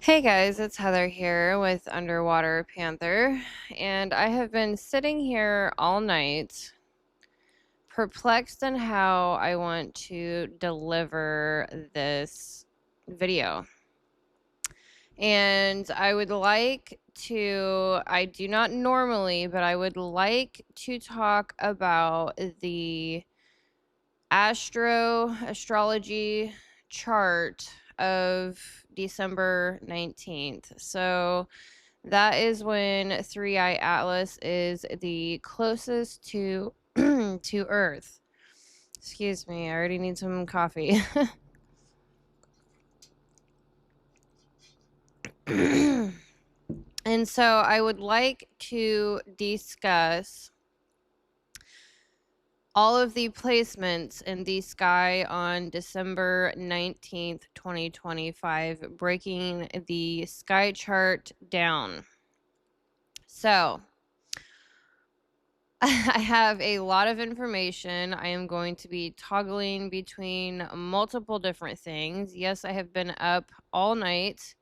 Hey guys, it's Heather here with Underwater Panther, and I have been sitting here all night, perplexed in how I want to deliver this video. And I do not normally, but I would like to talk about the astrology chart of December 19th. So that is when 3iAtlas is the closest to to Earth. Excuse me, I already need some coffee. And so I would like to discuss all of the placements in the sky on December 19th, 2025, breaking the sky chart down. So, I have a lot of information. I am going to be toggling between multiple different things. Yes, I have been up all night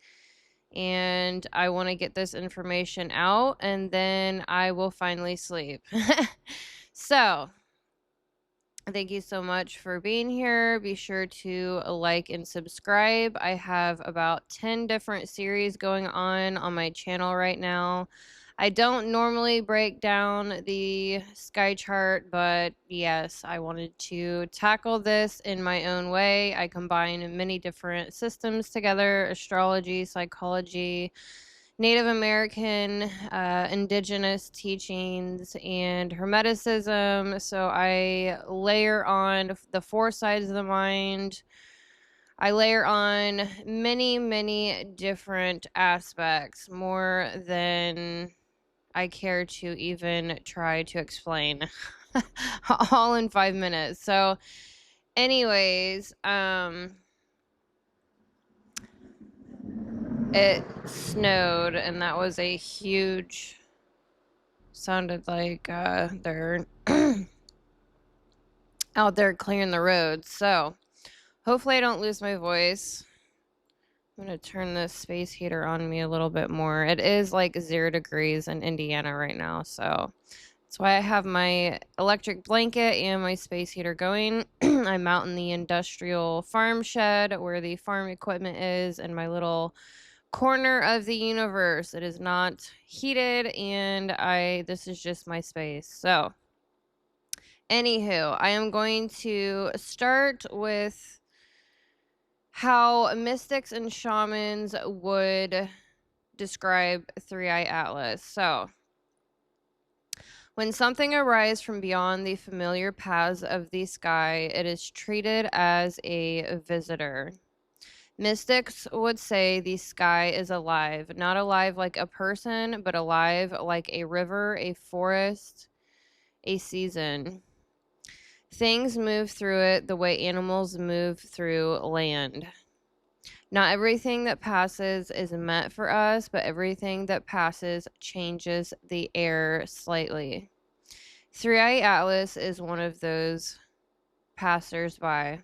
and I want to get this information out and then I will finally sleep. So, thank you so much for being here. Be sure to like and subscribe. I have about 10 different series going on my channel right now. I don't normally break down the sky chart, but yes, I wanted to tackle this in my own way. I combine many different systems together: astrology, psychology, Native American, indigenous teachings, and Hermeticism. So I layer on the four sides of the mind. I layer on many, many different aspects, more than I care to even try to explain, all in 5 minutes. So, anyways, it snowed, and that was a huge. Sounded like they're out there clearing the roads. So, hopefully, I don't lose my voice. I'm going to turn this space heater on me a little bit more. It is like 0 degrees in Indiana right now. So, that's why I have my electric blanket and my space heater going. I'm out in the industrial farm shed where the farm equipment is, and my little corner of the universe. It is not heated, and this is just my space. So, anywho, I am going to start with how mystics and shamans would describe 3iAtlas. So, when something arises from beyond the familiar paths of the sky, it is treated as a visitor. Mystics would say the sky is alive, not alive like a person, but alive like a river, a forest, a season. Things move through it the way animals move through land. Not everything that passes is meant for us, but everything that passes changes the air slightly. 3iAtlas is one of those passers-by.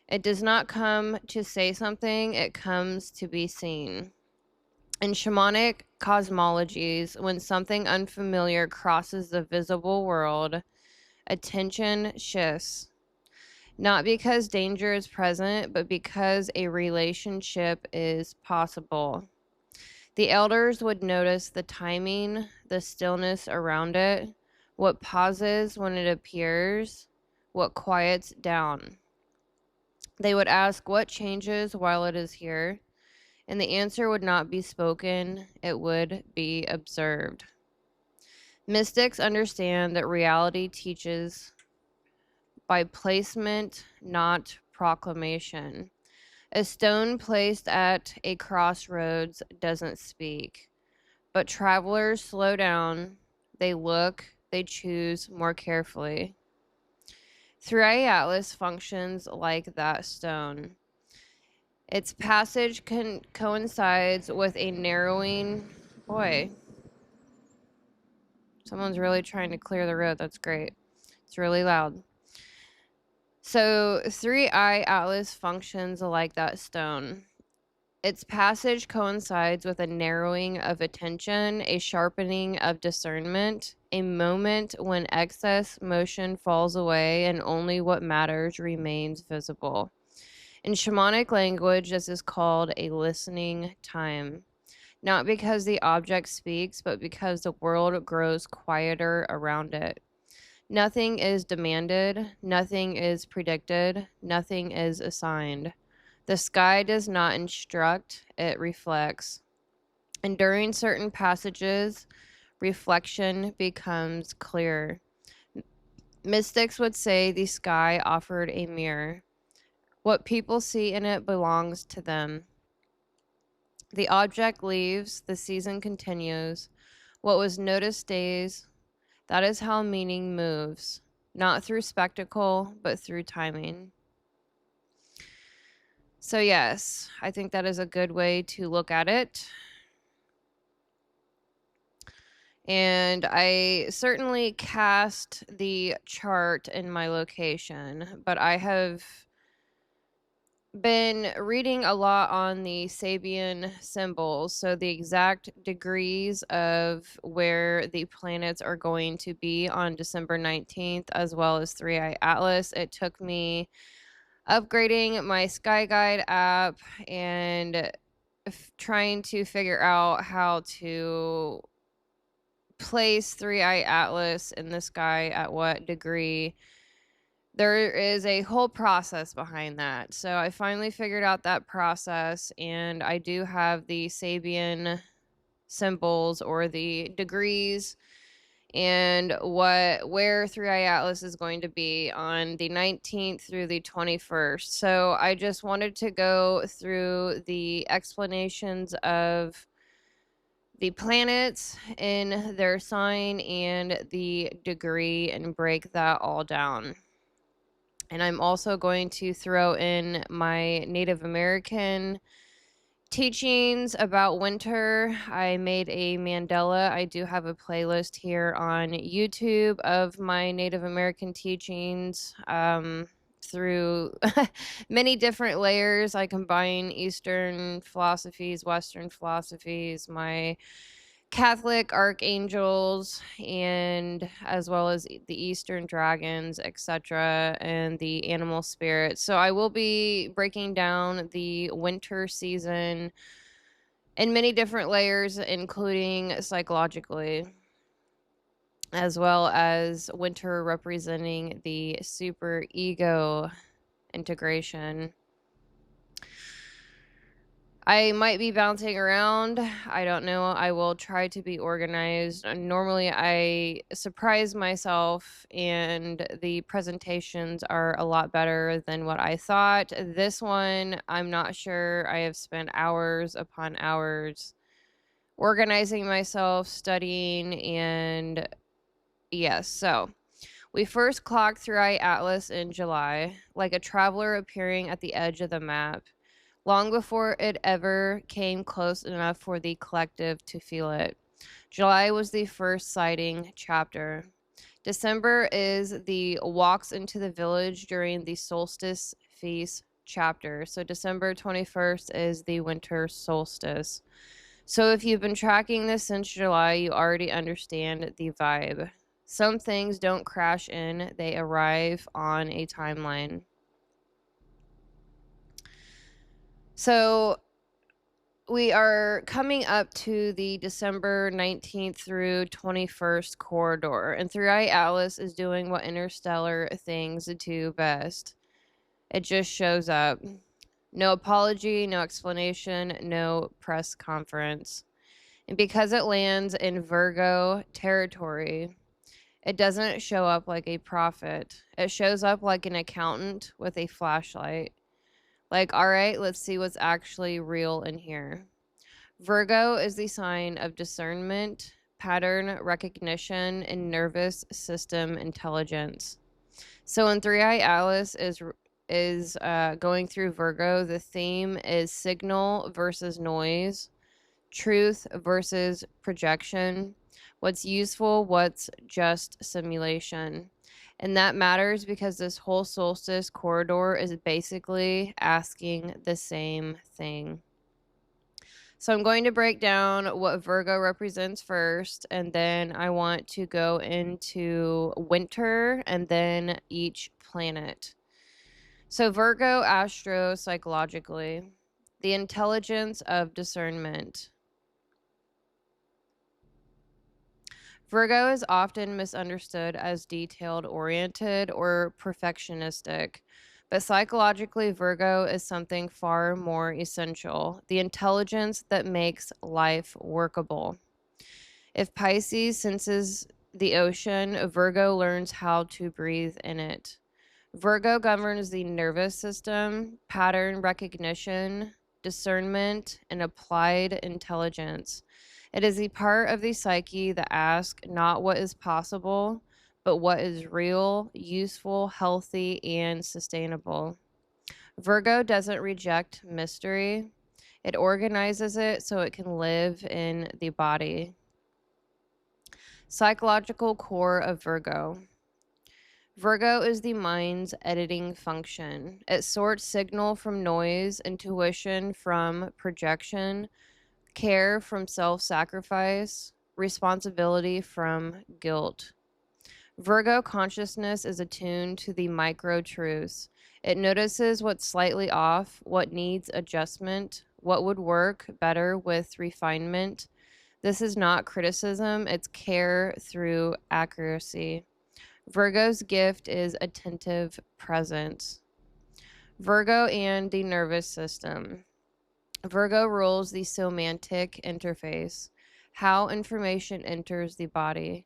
It does not come to say something, it comes to be seen. In shamanic cosmologies, when something unfamiliar crosses the visible world, attention shifts. Not because danger is present, but because a relationship is possible. The elders would notice the timing, the stillness around it, what pauses when it appears, what quiets down. They would ask what changes while it is here, and the answer would not be spoken, it would be observed. Mystics understand that reality teaches by placement, not proclamation. A stone placed at a crossroads doesn't speak, but travelers slow down, they look, they choose more carefully. 3iAtlas functions like that stone. Its passage coincides with a narrowing. Boy, someone's really trying to clear the road. That's great. It's really loud. So 3iAtlas functions like that stone. Its passage coincides with a narrowing of attention, a sharpening of discernment, a moment when excess motion falls away and only what matters remains visible. In shamanic language, this is called a listening time. Not because the object speaks, but because the world grows quieter around it. Nothing is demanded, nothing is predicted, nothing is assigned. The sky does not instruct, it reflects. And during certain passages, reflection becomes clear. Mystics would say the sky offered a mirror. What people see in it belongs to them. The object leaves, the season continues. What was noticed stays. That is how meaning moves, not through spectacle, but through timing. So, yes, I think that is a good way to look at it. And I certainly cast the chart in my location, but I have been reading a lot on the Sabian symbols, so the exact degrees of where the planets are going to be on December 19th, as well as 3iAtlas. It took me upgrading my Sky Guide app and trying to figure out how to place 3iAtlas in the sky at what degree. There is a whole process behind that. So I finally figured out that process, and I do have the Sabian symbols or the degrees and where 3iAtlas is going to be on the 19th through the 21st. So I just wanted to go through the explanations of the planets in their sign and the degree and break that all down. And I'm also going to throw in my Native American teachings about winter. I made a mandala. I do have a playlist here on YouTube of my Native American teachings through many different layers. I combine Eastern philosophies, Western philosophies, my Catholic archangels, and as well as the Eastern dragons, etc., and the animal spirits. So I will be breaking down the winter season in many different layers, including psychologically, as well as winter representing the super ego integration. I might be bouncing around. I don't know. I will try to be organized. Normally, I surprise myself, and the presentations are a lot better than what I thought. This one, I'm not sure. I have spent hours upon hours organizing myself, studying, and yes. So we first clocked through iAtlas in July, like a traveler appearing at the edge of the map, long before it ever came close enough for the collective to feel it. July was the first sighting chapter. December is the walks into the village during the solstice feast chapter. So December 21st is the winter solstice. So if you've been tracking this since July, you already understand the vibe. Some things don't crash in, they arrive on a timeline. So we are coming up to the December 19th through 21st corridor, and 3iAtlas is doing what interstellar things do best. It just shows up. No apology, no explanation, no press conference. And because it lands in Virgo territory, it doesn't show up like a prophet. It shows up like an accountant with a flashlight. Like, all right, let's see what's actually real in here. Virgo is the sign of discernment, pattern recognition, and nervous system intelligence. So in 3iAtlas is going through Virgo, the theme is signal versus noise, truth versus projection, what's useful, what's just simulation. And that matters because this whole solstice corridor is basically asking the same thing. So I'm going to break down what Virgo represents first, and then I want to go into winter and then each planet. So Virgo astro-psychologically, the intelligence of discernment. Virgo is often misunderstood as detailed-oriented or perfectionistic, but psychologically, Virgo is something far more essential, the intelligence that makes life workable. If Pisces senses the ocean, Virgo learns how to breathe in it. Virgo governs the nervous system, pattern recognition, discernment, and applied intelligence. It is the part of the psyche that asks not what is possible, but what is real, useful, healthy, and sustainable. Virgo doesn't reject mystery, it organizes it so it can live in the body. Psychological core of Virgo. Virgo is the mind's editing function. It sorts signal from noise, intuition from projection, care from self-sacrifice, responsibility from guilt. Virgo consciousness is attuned to the micro truths. It notices what's slightly off, what needs adjustment, what would work better with refinement. This is not criticism, it's care through accuracy. Virgo's gift is attentive presence. Virgo and the nervous system. Virgo rules the somatic interface, how information enters the body.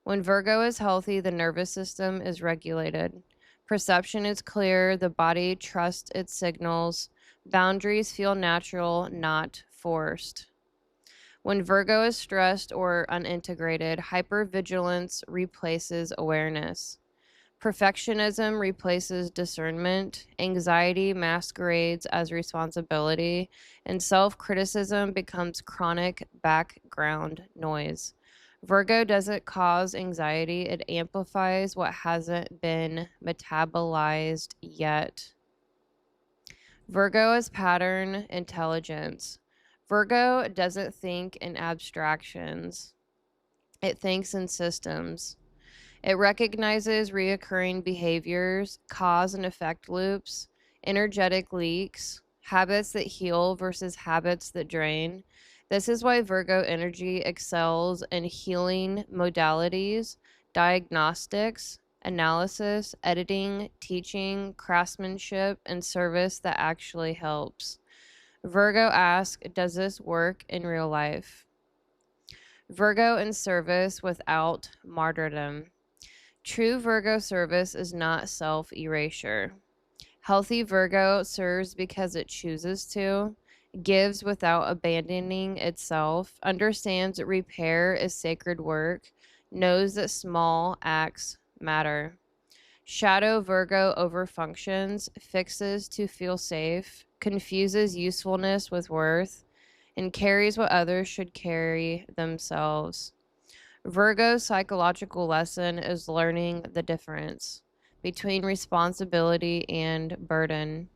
When Virgo is healthy, the nervous system is regulated. Perception is clear, the body trusts its signals. Boundaries feel natural, not forced. When Virgo is stressed or unintegrated, hypervigilance replaces awareness. Perfectionism replaces discernment. Anxiety masquerades as responsibility, and self-criticism becomes chronic background noise. Virgo doesn't cause anxiety, it amplifies what hasn't been metabolized yet. Virgo is pattern intelligence. Virgo doesn't think in abstractions. It thinks in systems. It recognizes reoccurring behaviors, cause and effect loops, energetic leaks, habits that heal versus habits that drain. This is why Virgo energy excels in healing modalities, diagnostics, analysis, editing, teaching, craftsmanship, and service that actually helps. Virgo asks, does this work in real life? Virgo in service without martyrdom. True Virgo service is not self-erasure. Healthy Virgo serves because it chooses to, gives without abandoning itself, understands that repair is sacred work, knows that small acts matter. Shadow Virgo overfunctions, fixes to feel safe, confuses usefulness with worth, and carries what others should carry themselves. Virgo's psychological lesson is learning the difference between responsibility and burden.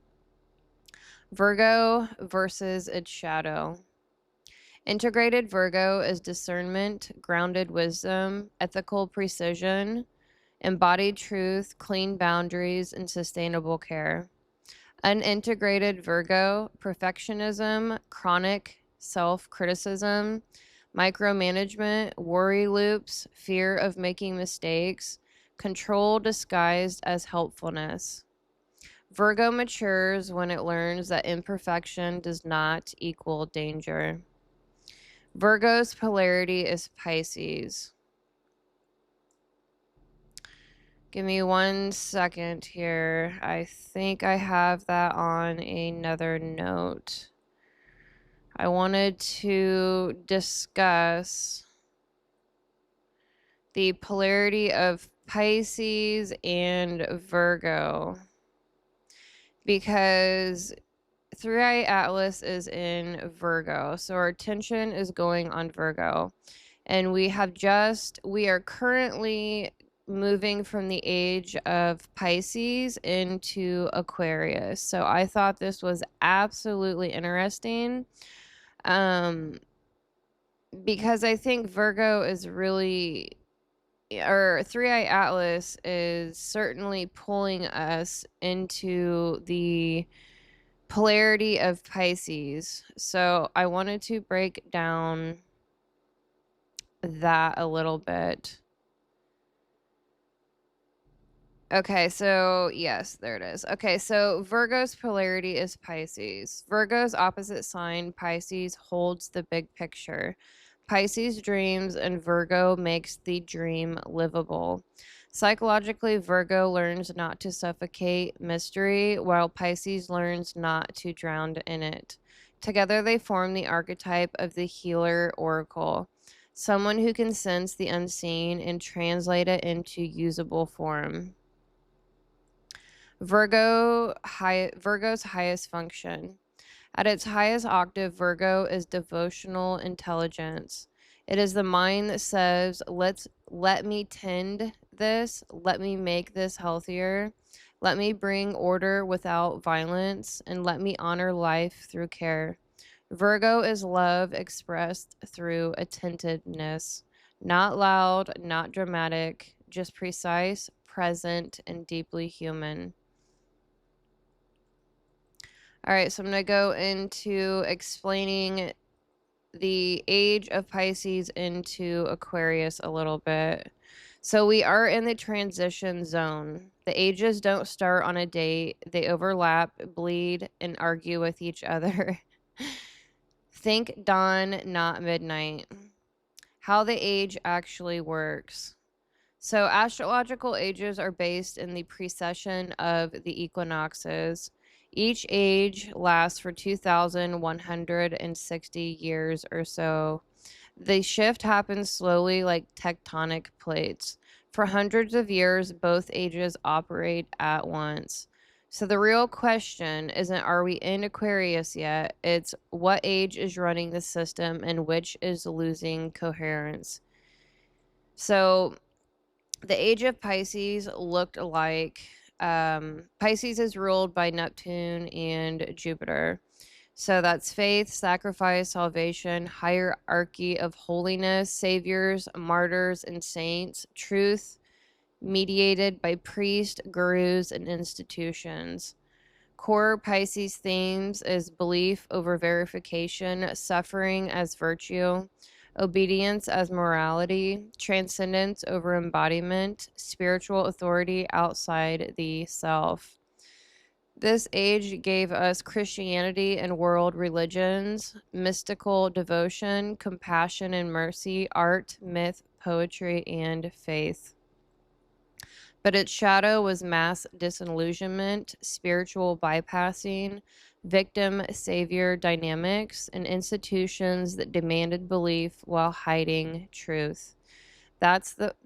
Virgo versus its shadow. Integrated Virgo is discernment, grounded wisdom, ethical precision, embodied truth, clean boundaries, and sustainable care. Unintegrated Virgo, perfectionism, chronic self-criticism, micromanagement, worry loops, fear of making mistakes, control disguised as helpfulness. Virgo matures when it learns that imperfection does not equal danger. Virgo's polarity is Pisces. Give me 1 second here. I think I have that on another note. I wanted to discuss the polarity of Pisces and Virgo because 3iAtlas is in Virgo. So our attention is going on Virgo. And we are currently moving from the age of Pisces into Aquarius. So I thought this was absolutely interesting. Because I think Virgo is really, or 3iAtlas is certainly pulling us into the polarity of Pisces. So I wanted to break down that a little bit. Okay, so yes, there it is. Okay, so Virgo's polarity is Pisces. Virgo's opposite sign, Pisces, holds the big picture. Pisces dreams, and Virgo makes the dream livable. Psychologically, Virgo learns not to suffocate mystery, while Pisces learns not to drown in it. Together, they form the archetype of the healer oracle, someone who can sense the unseen and translate it into usable form. Virgo's highest function. At its highest octave, Virgo is devotional intelligence. It is the mind that says, let me tend this, let me make this healthier, let me bring order without violence, and let me honor life through care. Virgo is love expressed through attentiveness, not loud, not dramatic, just precise, present, and deeply human. All right, so I'm going to go into explaining the age of Pisces into Aquarius a little bit. So we are in the transition zone. The ages don't start on a date, they overlap, bleed, and argue with each other. Think dawn, not midnight. How the age actually works. So astrological ages are based in the precession of the equinoxes. Each age lasts for 2,160 years or so. The shift happens slowly like tectonic plates. For hundreds of years, both ages operate at once. So the real question isn't, are we in Aquarius yet? It's what age is running the system and which is losing coherence. So the age of Pisces looked like Pisces is ruled by Neptune and Jupiter. So that's faith, sacrifice, salvation, hierarchy of holiness, saviors, martyrs, and saints, truth mediated by priests, gurus, and institutions. Core Pisces themes is belief over verification, suffering as virtue, obedience as morality, transcendence over embodiment, spiritual authority outside the self. This age gave us Christianity and world religions, mystical devotion, compassion and mercy, art, myth, poetry, and faith. But its shadow was mass disillusionment, spiritual bypassing, victim savior dynamics, and institutions that demanded belief while hiding truth. That's the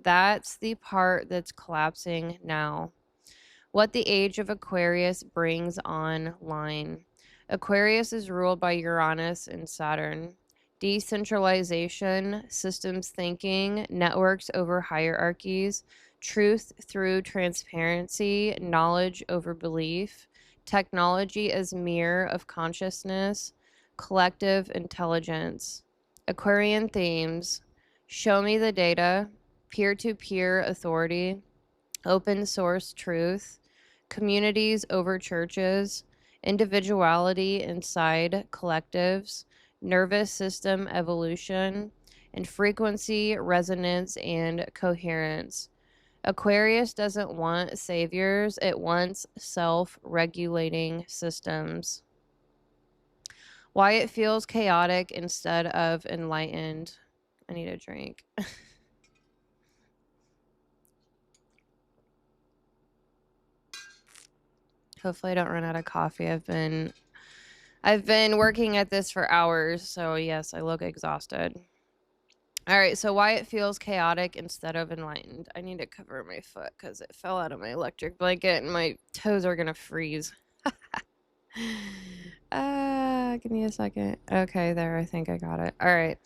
part that's collapsing now. What the age of Aquarius brings online. Aquarius is ruled by Uranus and Saturn. Decentralization, systems thinking, networks over hierarchies, truth through transparency, knowledge over belief, technology as mirror of consciousness, collective intelligence. Aquarian themes: show me the data, peer-to-peer authority, open source truth, communities over churches, individuality inside collectives, nervous system evolution, and frequency, resonance, and coherence. Aquarius doesn't want saviors, it wants self-regulating systems. Why it feels chaotic instead of enlightened. I need a drink. Hopefully I don't run out of coffee. I've been working at this for hours, so yes, I look exhausted. All right, so why it feels chaotic instead of enlightened. I need to cover my foot because it fell out of my electric blanket and my toes are gonna freeze. Give me a second. Okay, there, I think I got it. All right.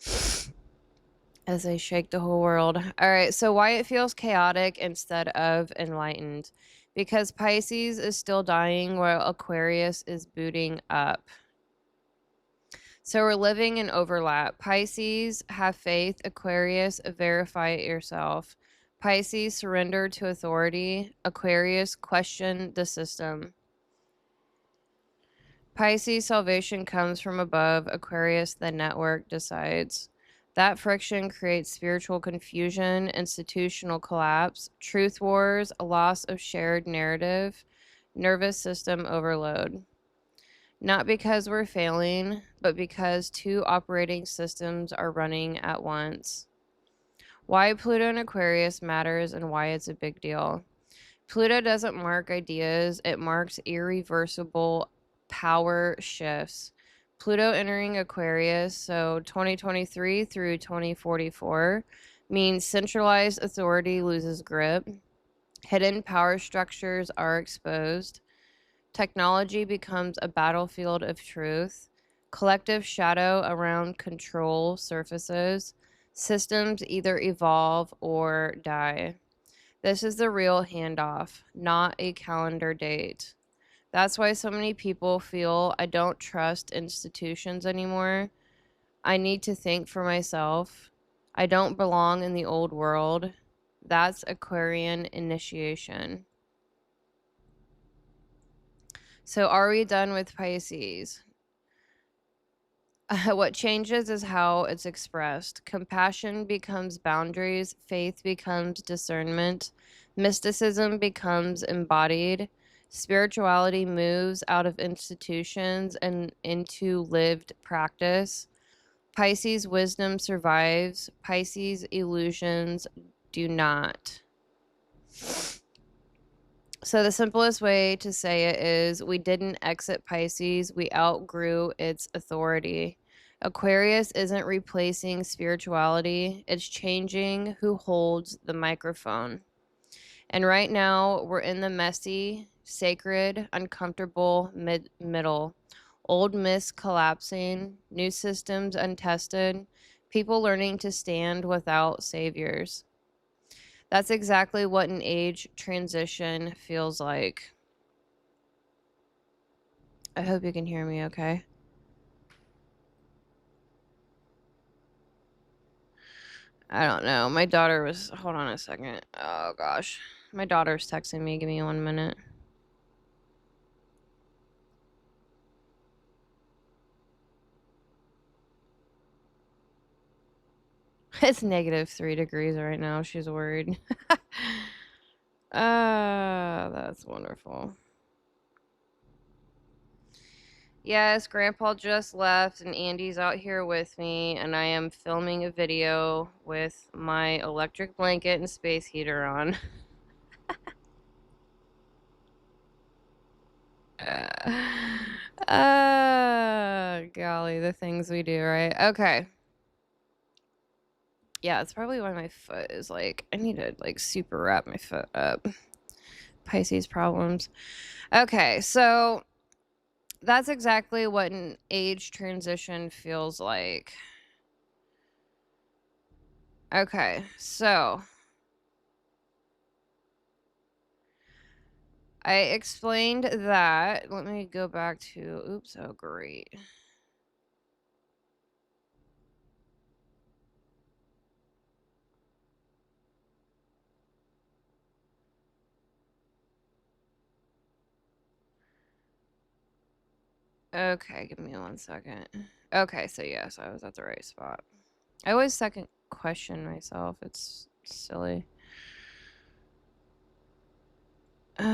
As I shake the whole world. All right, so why it feels chaotic instead of enlightened. Because Pisces is still dying while Aquarius is booting up. So we're living in overlap. Pisces, have faith. Aquarius, verify it yourself. Pisces, surrender to authority. Aquarius, question the system. Pisces, salvation comes from above. Aquarius, the network decides. That friction creates spiritual confusion, institutional collapse, truth wars, a loss of shared narrative, nervous system overload. Not because we're failing, but because two operating systems are running at once. Why Pluto in Aquarius matters and why it's a big deal. Pluto doesn't mark ideas, it marks irreversible power shifts. Pluto entering Aquarius, so 2023 through 2044, means centralized authority loses grip, hidden power structures are exposed, technology becomes a battlefield of truth, collective shadow around control surfaces, systems either evolve or die. This is the real handoff, not a calendar date. That's why so many people feel I don't trust institutions anymore. I need to think for myself. I don't belong in the old world. That's Aquarian initiation. So are we done with Pisces? What changes is how it's expressed. Compassion becomes boundaries, faith becomes discernment, mysticism becomes embodied, spirituality moves out of institutions and into lived practice. Pisces wisdom survives, Pisces illusions do not. So the simplest way to say it is we didn't exit Pisces, we outgrew its authority. Aquarius isn't replacing spirituality, it's changing who holds the microphone. And right now, we're in the messy, sacred, uncomfortable middle. Old myths collapsing, new systems untested, people learning to stand without saviors. That's exactly what an age transition feels like. I hope you can hear me okay. I don't know. My daughter was... Hold on a second. Oh, gosh. My daughter's texting me. Give me 1 minute. It's -3 degrees right now. She's worried. That's wonderful. Yes, Grandpa just left and Andy's out here with me, and I am filming a video with my electric blanket and space heater on. Golly, the things we do, right? Okay. Yeah, it's probably why my foot is like, I need to like super wrap my foot up. Pisces problems. Okay, so that's exactly what an age transition feels like. Okay, so I explained that. Let me go back to, oops, oh great. Okay, give me 1 second. Okay, so yes, I was at the right spot. I always second question myself. It's silly. Okay.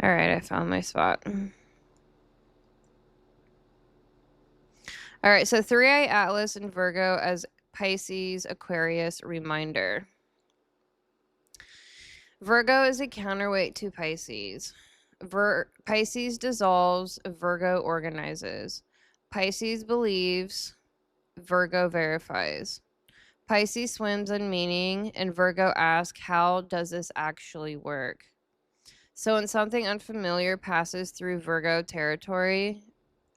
All right, I found my spot. All right, so 3iAtlas and Virgo as Pisces, Aquarius reminder. Virgo is a counterweight to Pisces. Pisces dissolves, Virgo organizes. Pisces believes, Virgo verifies. Pisces swims in meaning, and Virgo asks, how does this actually work? So when something unfamiliar passes through Virgo territory,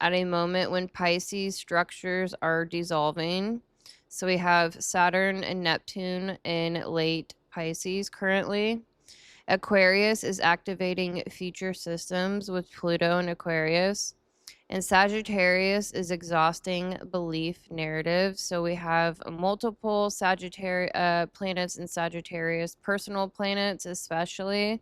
at a moment when Pisces structures are dissolving, So we have Saturn and Neptune in late Pisces currently. Aquarius is activating future systems with Pluto and Aquarius. And Sagittarius is exhausting belief narratives. So we have multiple Sagittarius planets in Sagittarius, personal planets especially.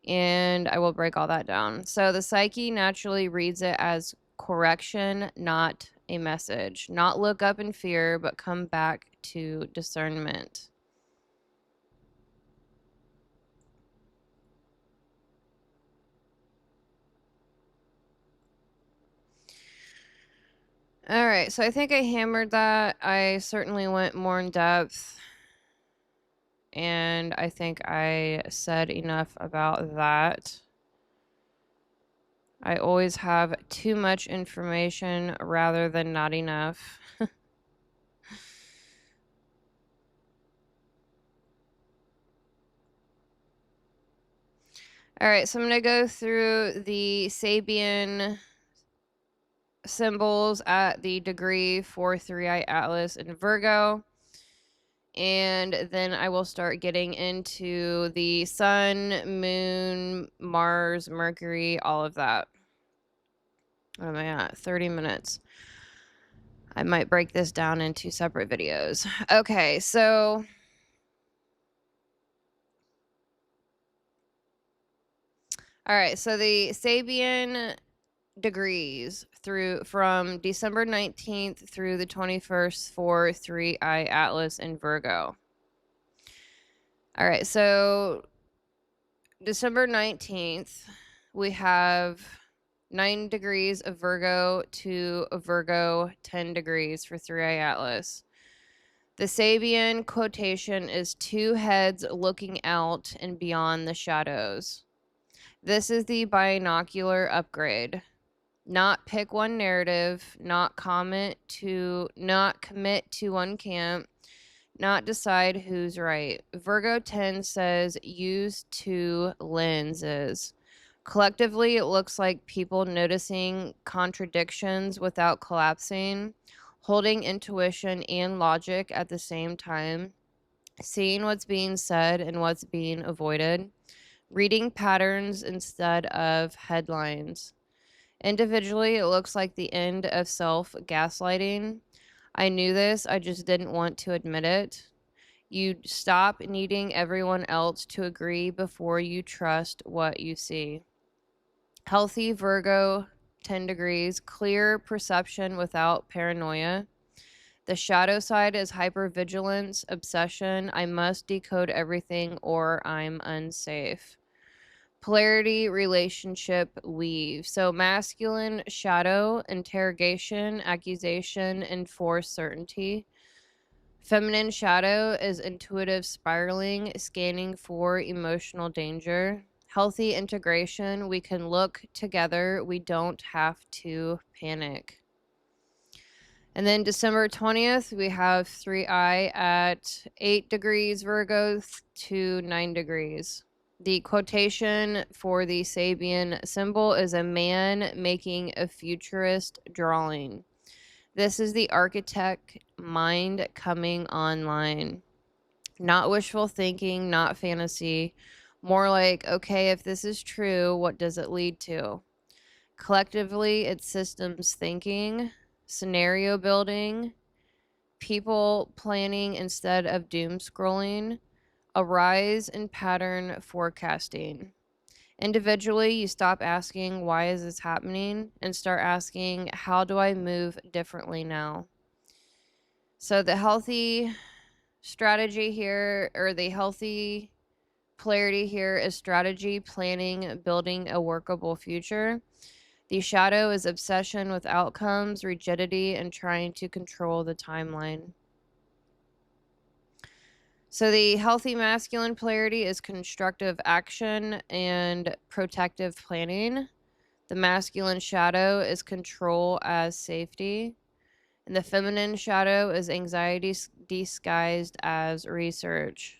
And I will break all that down. So the psyche naturally reads it as correction, not a message. Not look up in fear, but come back to discernment. All right, so I think I hammered that. I certainly went more in depth, and I think I said enough about that. I always have too much information rather than not enough. All right, so I'm going to go through the Sabian symbols at the degree for 3iAtlas in Virgo. And then I will start getting into the sun, moon, Mars, Mercury, all of that. What am I at? 30 minutes. I might break this down into separate videos. Okay, so all right, so the Sabian degrees from December 19th through the 21st for 3iAtlas in Virgo. All right, so December 19th, we have 9 degrees of Virgo to a Virgo, 10 degrees for 3iAtlas. The Sabian quotation is 2 heads looking out and beyond the shadows. This is the binocular upgrade. Not pick one narrative, not commit to one camp, not decide who's right. Virgo 10 says use 2 lenses. Collectively, it looks like people noticing contradictions without collapsing, holding intuition and logic at the same time, seeing what's being said and what's being avoided, reading patterns instead of headlines. Individually, it looks like the end of self-gaslighting. I knew this, I just didn't want to admit it. You stop needing everyone else to agree before you trust what you see. Healthy Virgo, 10 degrees, clear perception without paranoia. The shadow side is hypervigilance, obsession. I must decode everything or I'm unsafe. Polarity, relationship, weave. So masculine, shadow, interrogation, accusation, enforced certainty. Feminine shadow is intuitive spiraling, scanning for emotional danger. Healthy integration, we can look together, we don't have to panic. And then December 20th, we have 3i at 8 degrees Virgo to 9 degrees. The quotation for the Sabian symbol is a man making a futurist drawing. This is the architect mind coming online. Not wishful thinking, not fantasy. More like, okay, if this is true, what does it lead to? Collectively, it's systems thinking, scenario building, people planning instead of doom scrolling, a rise in pattern forecasting. Individually, you stop asking, why is this happening? And start asking, how do I move differently now? So the healthy strategy here, or the healthy polarity here, is strategy, planning, building a workable future. The shadow is obsession with outcomes, rigidity, and trying to control the timeline. So the healthy masculine polarity is constructive action and protective planning. The masculine shadow is control as safety. And the feminine shadow is anxiety disguised as research.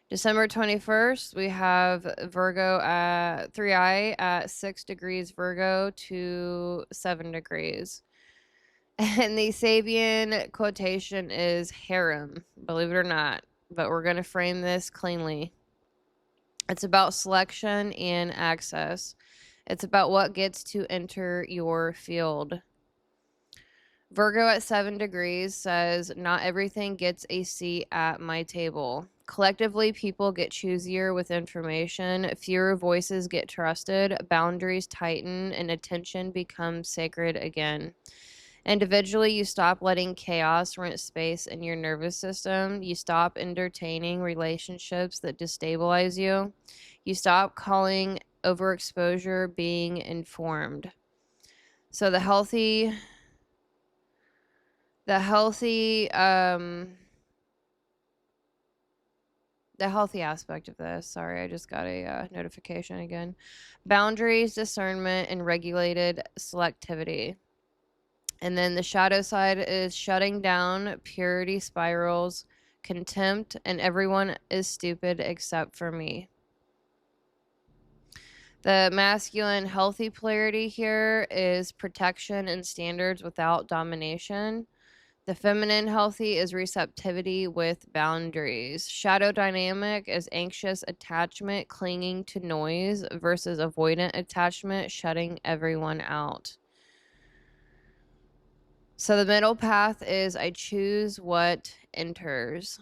December 21st, we have Virgo at 3i at 6 degrees Virgo to 7 degrees. And the Sabian quotation is harem, believe it or not. But we're going to frame this cleanly. It's about selection and access. It's about what gets to enter your field. Virgo at 7 degrees says, not everything gets a seat at my table. Collectively, people get choosier with information, fewer voices get trusted, boundaries tighten, and attention becomes sacred again. Individually, you stop letting chaos rent space in your nervous system. You stop entertaining relationships that destabilize you. You stop calling overexposure being informed. So the healthy aspect of this, sorry, I just got a notification again. Boundaries, discernment, and regulated selectivity. And then the shadow side is shutting down, purity spirals, contempt, and everyone is stupid except for me. The masculine healthy polarity here is protection and standards without domination. The feminine healthy is receptivity with boundaries. Shadow dynamic is anxious attachment, clinging to noise, versus avoidant attachment, shutting everyone out. So the middle path is I choose what enters.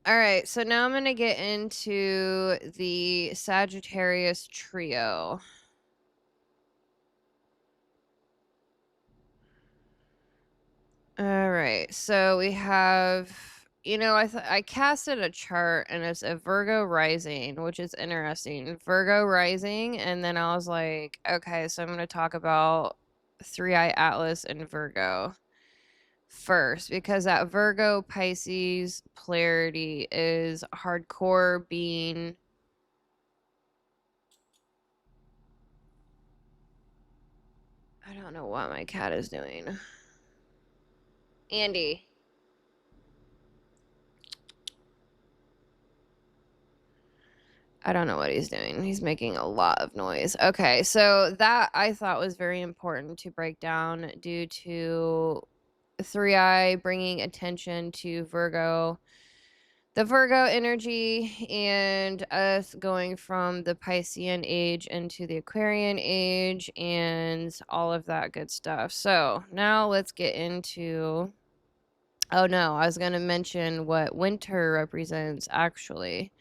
All right, so now I'm going to get into the Sagittarius trio. All right, so we have, I casted a chart and it's a Virgo rising, which is interesting. Virgo rising, and then I was like, okay, so I'm going to talk about 3iAtlas and Virgo first, because that Virgo Pisces polarity is hardcore being I don't know what my cat is doing. Andy. I don't know what he's doing. He's making a lot of noise. Okay, so that I thought was very important to break down due to 3i bringing attention to Virgo, the Virgo energy, and us going from the Piscean age into the Aquarian age and all of that good stuff. So now let's get into, oh no, I was going to mention what winter represents actually.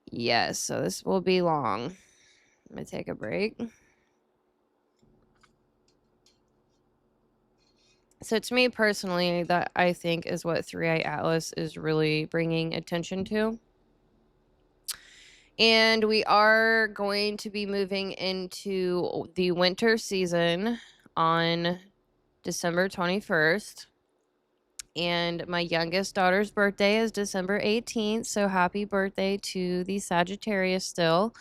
Yes, so this will be long. I'm going to take a break. So to me personally, that I think is what 3iAtlas is really bringing attention to. And we are going to be moving into the winter season on December 21st. And my youngest daughter's birthday is December 18th. So happy birthday to the Sagittarius still.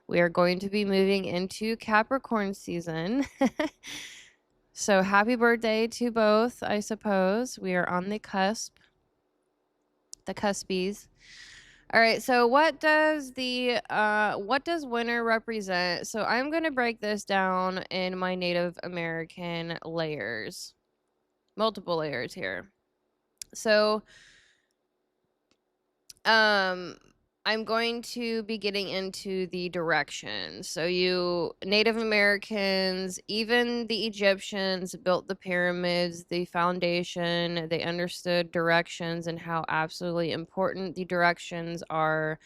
We are going to be moving into Capricorn season. So happy birthday to both, I suppose. We are on the cusp. The cuspies. All right, so what does winter represent? So I'm going to break this down in my Native American layers. Multiple layers here. So I'm going to be getting into the directions. So you Native Americans, even the Egyptians built the pyramids, the foundation, they understood directions and how absolutely important the directions are.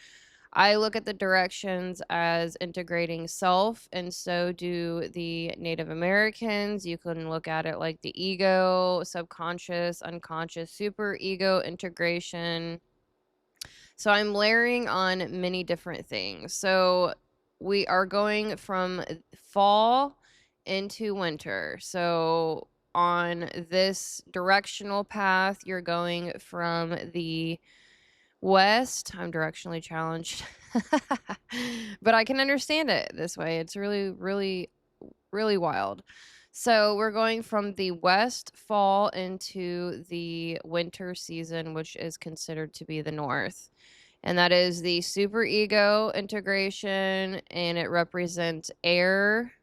I look at the directions as integrating self, and so do the Native Americans. You can look at it like the ego, subconscious, unconscious, super ego integration. So I'm layering on many different things. So we are going from fall into winter. So on this directional path, you're going from the west. I'm directionally challenged, but I can understand it this way. It's really, really, really wild. So we're going from the west fall into the winter season, which is considered to be the north. And that is the super ego integration, and it represents air,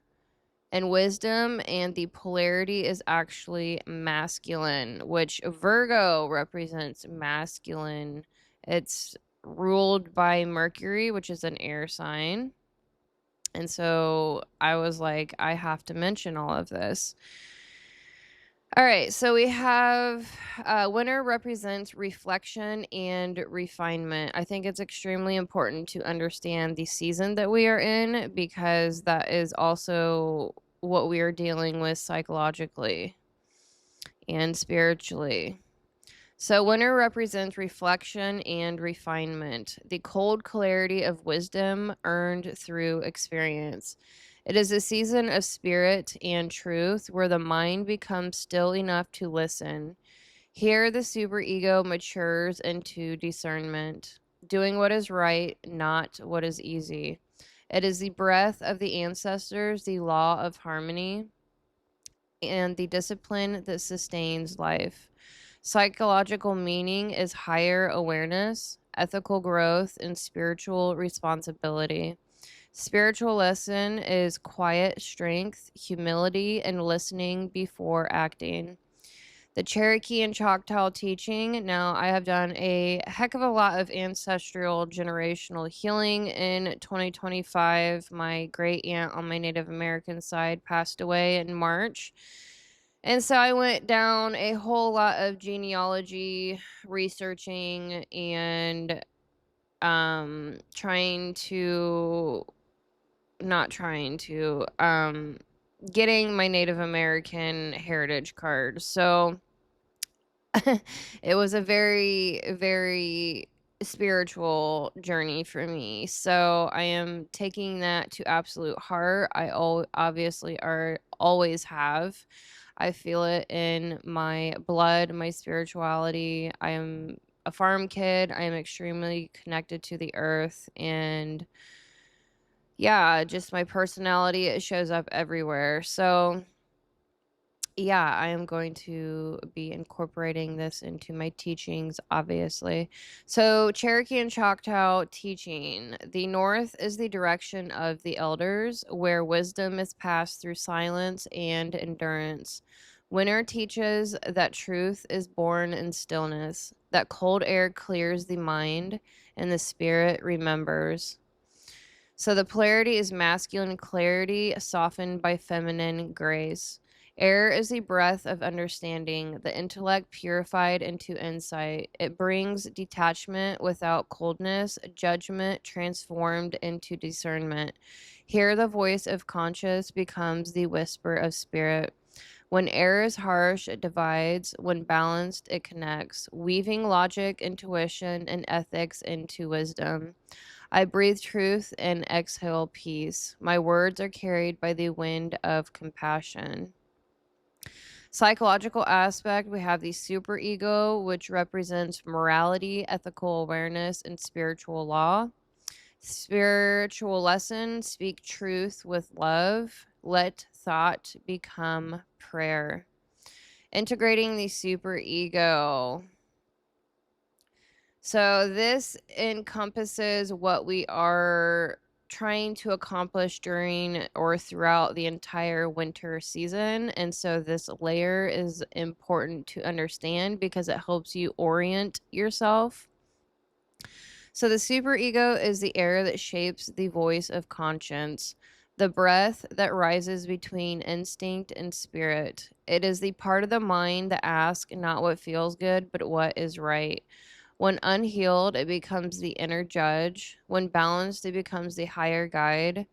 and wisdom, and the polarity is actually masculine, which Virgo represents masculine. It's ruled by Mercury, which is an air sign. And so I was like, I have to mention all of this. All right, so we have winter represents reflection and refinement. I think it's extremely important to understand the season that we are in, because that is also what we are dealing with psychologically and spiritually. So winter represents reflection and refinement, the cold clarity of wisdom earned through experience. It is a season of spirit and truth where the mind becomes still enough to listen. Here, the superego matures into discernment, doing what is right, not what is easy. It is the breath of the ancestors, the law of harmony, and the discipline that sustains life. Psychological meaning is higher awareness, ethical growth, and spiritual responsibility. Spiritual lesson is quiet strength, humility, and listening before acting. The Cherokee and Choctaw teaching. Now, I have done a heck of a lot of ancestral generational healing in 2025. My great aunt on my Native American side passed away in March. And so I went down a whole lot of genealogy researching and getting my Native American heritage card. So it was a very, very spiritual journey for me. So I am taking that to absolute heart. I obviously always have. I feel it in my blood, my spirituality. I am a farm kid. I am extremely connected to the earth, and yeah, just my personality, it shows up everywhere. So yeah, I am going to be incorporating this into my teachings, obviously. So, Cherokee and Choctaw teaching. The North is the direction of the elders, where wisdom is passed through silence and endurance. Winter teaches that truth is born in stillness, that cold air clears the mind, and the spirit remembers. So, the polarity is masculine clarity softened by feminine grace. Air is the breath of understanding, the intellect purified into insight. It brings detachment without coldness, judgment transformed into discernment. Here, the voice of conscience becomes the whisper of spirit. When air is harsh, it divides. When balanced, it connects, weaving logic, intuition, and ethics into wisdom. I breathe truth and exhale peace. My words are carried by the wind of compassion. Psychological aspect, we have the superego, which represents morality, ethical awareness, and spiritual law. Spiritual lesson, speak truth with love. Let thought become prayer. Integrating the superego. So this encompasses what we are trying to accomplish during or throughout the entire winter season. And so this layer is important to understand because it helps you orient yourself. So the superego is the air that shapes the voice of conscience, the breath that rises between instinct and spirit. It is the part of the mind that asks not what feels good, but what is right. When unhealed, it becomes the inner judge. When balanced, it becomes the higher guide,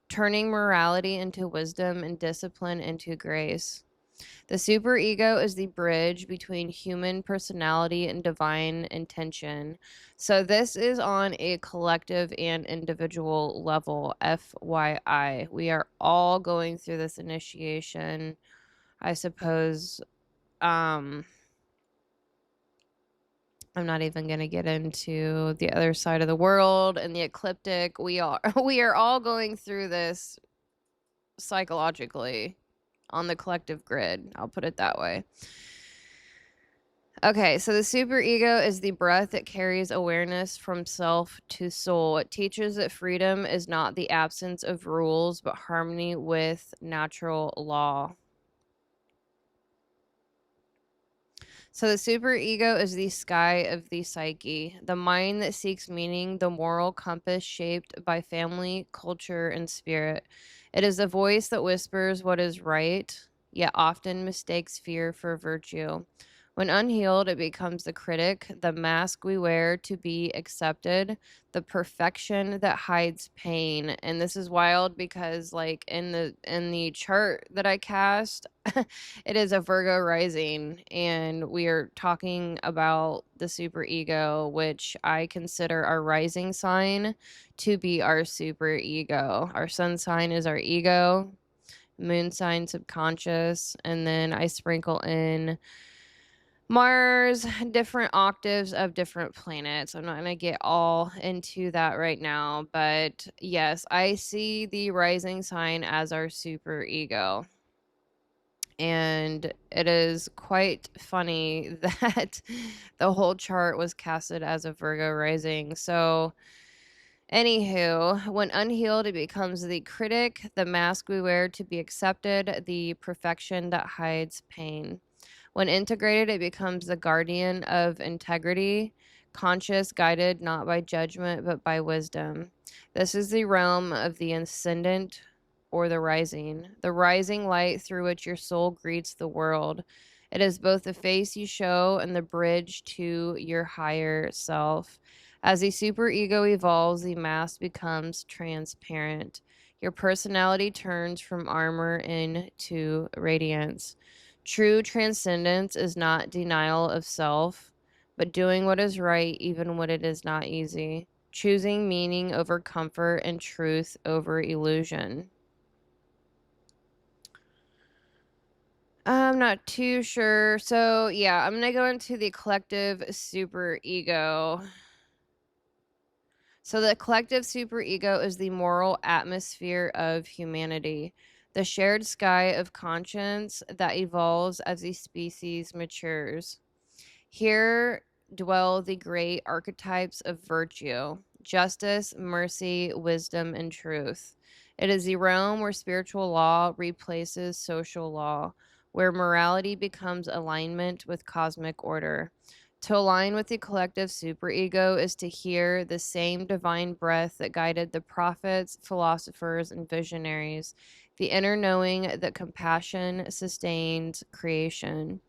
turning morality into wisdom and discipline into grace. The superego is the bridge between human personality and divine intention. So this is on a collective and individual level, FYI. We are all going through this initiation, I suppose. I'm not even going to get into the other side of the world and the ecliptic. We are all going through this psychologically on the collective grid. I'll put it that way. Okay, so the superego is the breath that carries awareness from self to soul. It teaches that freedom is not the absence of rules, but harmony with natural law. So the superego is the sky of the psyche, the mind that seeks meaning, the moral compass shaped by family, culture, and spirit. It is a voice that whispers what is right, yet often mistakes fear for virtue. When unhealed, it becomes the critic, the mask we wear to be accepted, the perfection that hides pain. And this is wild because like in the chart that I cast, it is a Virgo rising, and we are talking about the superego, which I consider our rising sign to be our superego. Our sun sign is our ego, moon sign subconscious, and then I sprinkle in Mars, different octaves of different planets. I'm not going to get all into that right now, but yes, I see the rising sign as our superego. And it is quite funny that the whole chart was casted as a Virgo rising. So, anywho, when unhealed, it becomes the critic, the mask we wear to be accepted, the perfection that hides pain. When integrated, it becomes the guardian of integrity, conscious, guided not by judgment, but by wisdom. This is the realm of the ascendant or the rising light through which your soul greets the world. It is both the face you show and the bridge to your higher self. As the superego evolves, the mask becomes transparent. Your personality turns from armor into radiance. True transcendence is not denial of self, but doing what is right even when it is not easy. Choosing meaning over comfort and truth over illusion. I'm not too sure. So, yeah, I'm going to go into the collective superego. So, the collective superego is the moral atmosphere of humanity, the shared sky of conscience that evolves as the species matures. Here dwell the great archetypes of virtue: justice, mercy, wisdom, and truth. It is the realm where spiritual law replaces social law, where morality becomes alignment with cosmic order. To align with the collective superego is to hear the same divine breath that guided the prophets, philosophers, and visionaries, the inner knowing that compassion sustains creation.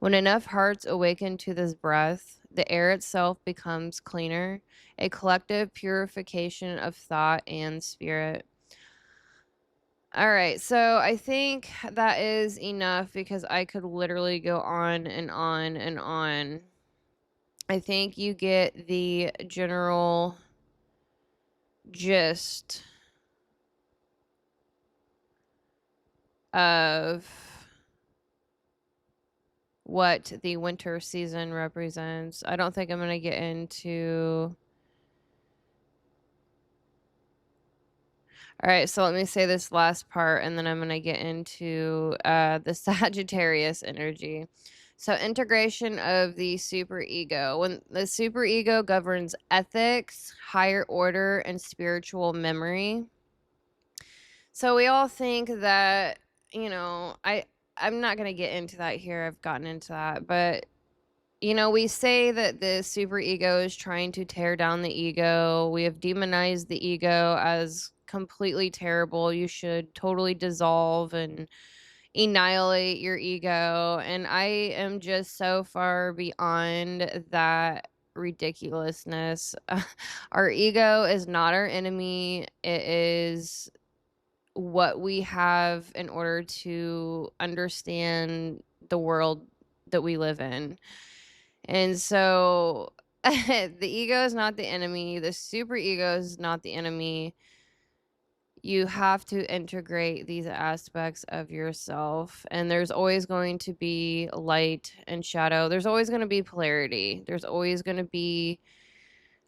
When enough hearts awaken to this breath, the air itself becomes cleaner, a collective purification of thought and spirit. All right, so I think that is enough because I could literally go on and on and on. I think you get the general gist of what the winter season represents. I don't think I'm going to get into. All right, so let me say this last part and then I'm going to get into the Sagittarius energy. So, integration of the superego. When the superego governs ethics, higher order, and spiritual memory. So, we all think that, I'm not going to get into that here. I've gotten into that. But, we say that the superego is trying to tear down the ego. We have demonized the ego as completely terrible. You should totally dissolve and annihilate your ego. And I am just so far beyond that ridiculousness. Our ego is not our enemy. It is what we have in order to understand the world that we live in. And so the ego is not the enemy. The superego is not the enemy. You have to integrate these aspects of yourself. And there's always going to be light and shadow. There's always going to be polarity. There's always going to be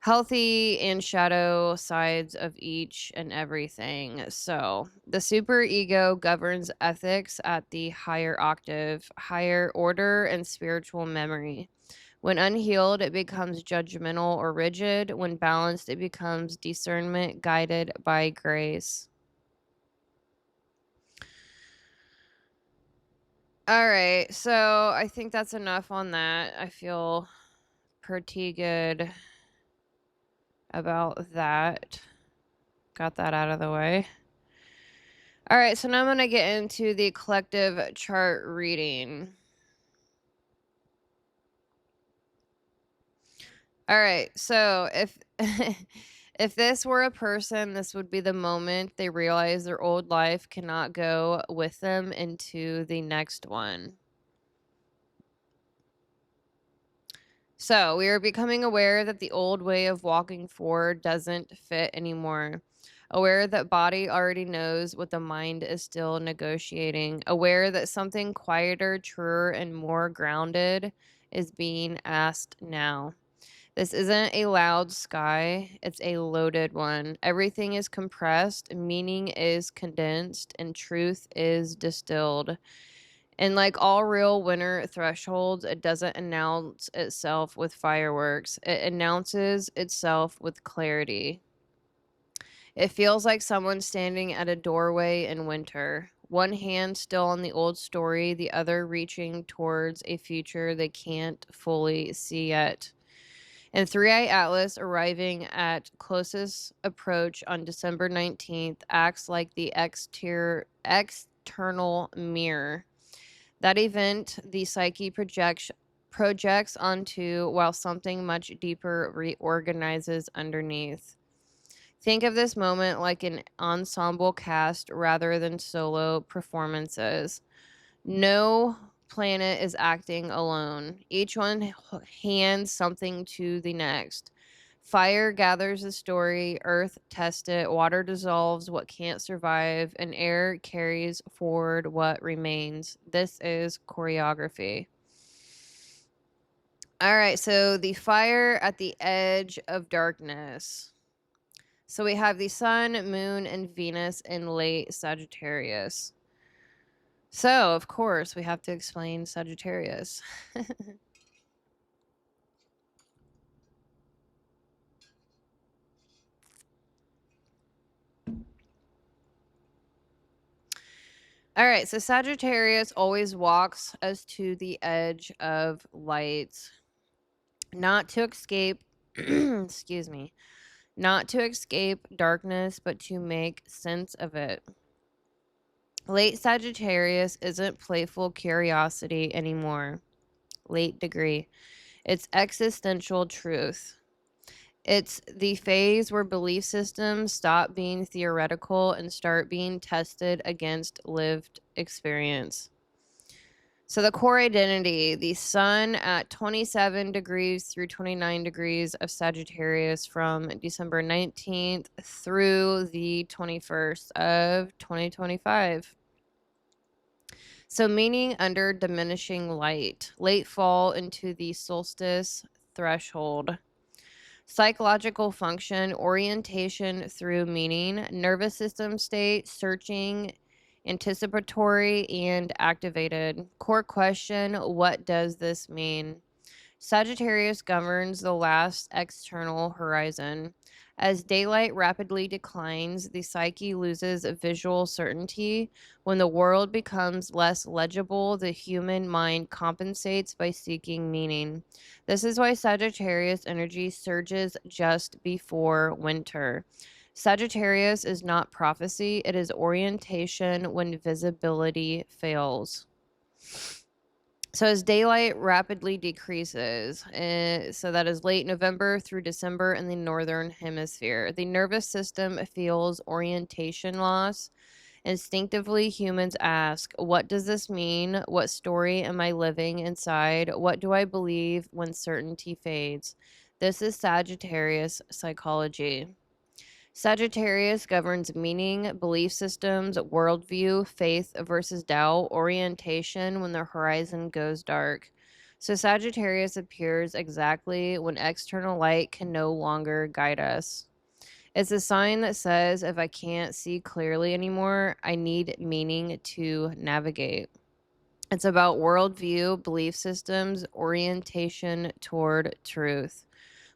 healthy and shadow sides of each and everything. So, the super ego governs ethics at the higher octave, higher order, and spiritual memory. When unhealed, it becomes judgmental or rigid. When balanced, it becomes discernment guided by grace. All right, so I think that's enough on that. I feel pretty good about that. Got that out of the way. All right, so now I'm going to get into the collective chart reading. All right, so if if this were a person, this would be the moment they realize their old life cannot go with them into the next one. So we are becoming aware that the old way of walking forward doesn't fit anymore. Aware that body already knows what the mind is still negotiating. Aware that something quieter, truer, and more grounded is being asked now. This isn't a loud sky, it's a loaded one. Everything is compressed, meaning is condensed, and truth is distilled. And like all real winter thresholds, it doesn't announce itself with fireworks. It announces itself with clarity. It feels like someone standing at a doorway in winter. One hand still on the old story, the other reaching towards a future they can't fully see yet. And 3iAtlas, arriving at closest approach on December 19th, acts like the external mirror. That event, the psyche projects onto, while something much deeper reorganizes underneath. Think of this moment like an ensemble cast rather than solo performances. No planet is acting alone. Each one hands something to the next. Fire gathers the story, earth tests it, water dissolves what can't survive, and air carries forward what remains. This is choreography. All right, so the fire at the edge of darkness. So we have the sun, moon, and Venus in late Sagittarius. So, of course, we have to explain Sagittarius. All right, so Sagittarius always walks us to the edge of light, not to escape, excuse me, not to escape darkness, but to make sense of it. Late Sagittarius isn't playful curiosity anymore. Late degree. It's existential truth. It's the phase where belief systems stop being theoretical and start being tested against lived experience. So the core identity, the sun at 27 degrees through 29 degrees of Sagittarius from December 19th through the 21st of 2025. So meaning under diminishing light, late fall into the solstice threshold. Psychological function, orientation through meaning, nervous system state, searching, anticipatory, and activated. Core question, what does this mean? Sagittarius governs the last external horizon. As daylight rapidly declines, the psyche loses visual certainty. When the world becomes less legible, the human mind compensates by seeking meaning. This is why Sagittarius energy surges just before winter. Sagittarius is not prophecy, it is orientation when visibility fails. So as daylight rapidly decreases, so that is late November through December in the northern hemisphere, the nervous system feels orientation loss. Instinctively, humans ask, what does this mean? What story am I living inside? What do I believe when certainty fades? This is Sagittarius psychology. Sagittarius governs meaning, belief systems, worldview, faith versus doubt, orientation when the horizon goes dark. So Sagittarius appears exactly when external light can no longer guide us. It's a sign that says if I can't see clearly anymore, I need meaning to navigate. It's about worldview, belief systems, orientation toward truth.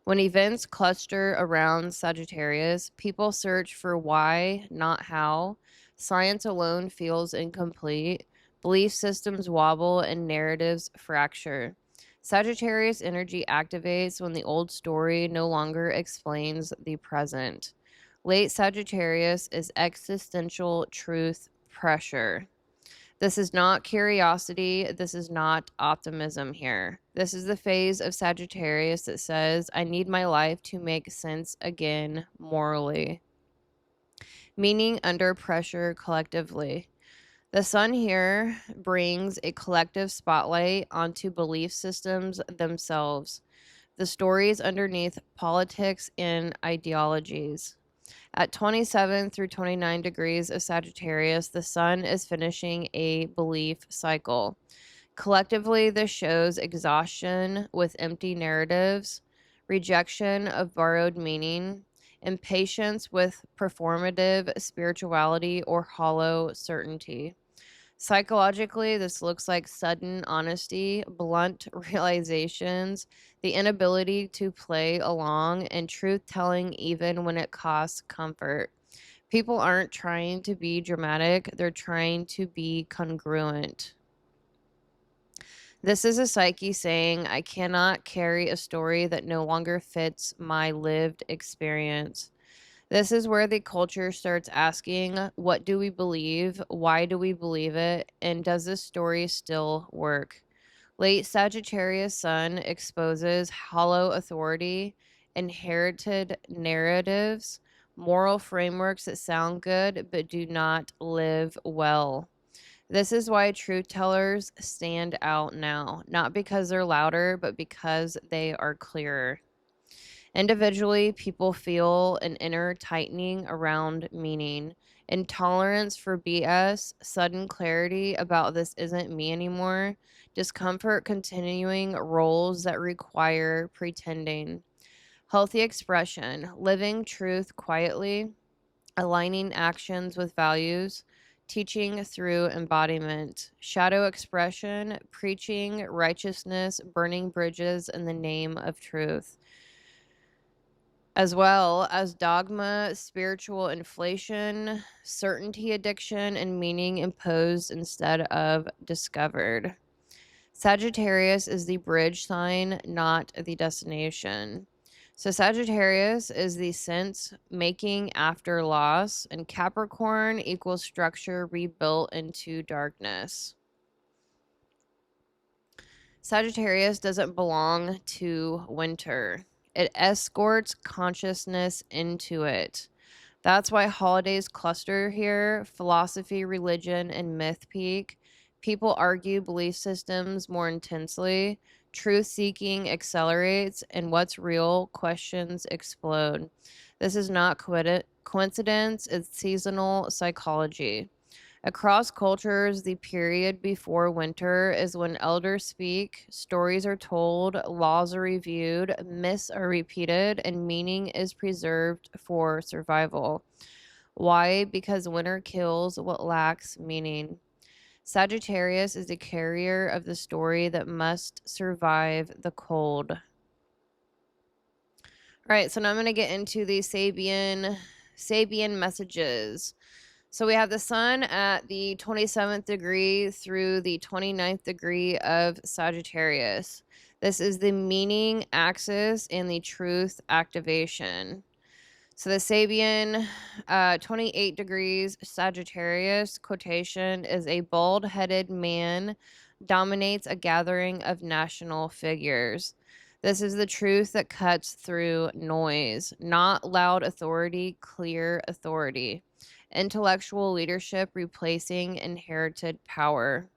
When events cluster around Sagittarius, people search for why, not how. Science alone feels incomplete. Belief systems wobble and narratives fracture. Sagittarius energy activates when the old story no longer explains the present. Late Sagittarius is existential truth pressure. This is not curiosity. This is not optimism here. This is the phase of Sagittarius that says, I need my life to make sense again morally. Meaning under pressure collectively. The sun here brings a collective spotlight onto belief systems themselves, the stories underneath politics and ideologies. At 27 through 29 degrees of Sagittarius, the sun is finishing a belief cycle. Collectively, this shows exhaustion with empty narratives, rejection of borrowed meaning, impatience with performative spirituality or hollow certainty. Psychologically, this looks like sudden honesty, blunt realizations, the inability to play along, and truth telling even when it costs comfort. People aren't trying to be dramatic, they're trying to be congruent. This is a psyche saying, I cannot carry a story that no longer fits my lived experience. This is where the culture starts asking, what do we believe? Why do we believe it? And does this story still work? Late Sagittarius sun exposes hollow authority, inherited narratives, moral frameworks that sound good but do not live well. This is why truth tellers stand out now, not because they're louder, but because they are clearer. Individually, people feel an inner tightening around meaning, intolerance for BS, sudden clarity about this isn't me anymore, discomfort continuing roles that require pretending. Healthy expression, living truth quietly, aligning actions with values, teaching through embodiment, shadow expression, preaching righteousness, burning bridges in the name of truth, as well as dogma, spiritual inflation, certainty addiction, and meaning imposed instead of discovered. Sagittarius is the bridge sign, not the destination. So Sagittarius is the sense making after loss, and Capricorn equals structure rebuilt into darkness. Sagittarius doesn't belong to winter. It escorts consciousness into it. That's why holidays cluster here. Philosophy, religion, and myth peak. People argue belief systems more intensely. Truth seeking accelerates, and what's real questions explode. This is not coincidence, it's seasonal psychology. Across cultures, the period before winter is when elders speak, stories are told, laws are reviewed, myths are repeated, and meaning is preserved for survival. Why? Because winter kills what lacks meaning. Sagittarius is the carrier of the story that must survive the cold. All right, so now I'm going to get into the Sabian messages. So we have the sun at the 27th degree through the 29th degree of Sagittarius. This is the meaning axis and the truth activation. So the Sabian 28 degrees Sagittarius quotation is a bald-headed man dominates a gathering of national figures. This is the truth that cuts through noise, not loud authority, clear authority. Intellectual leadership replacing inherited power.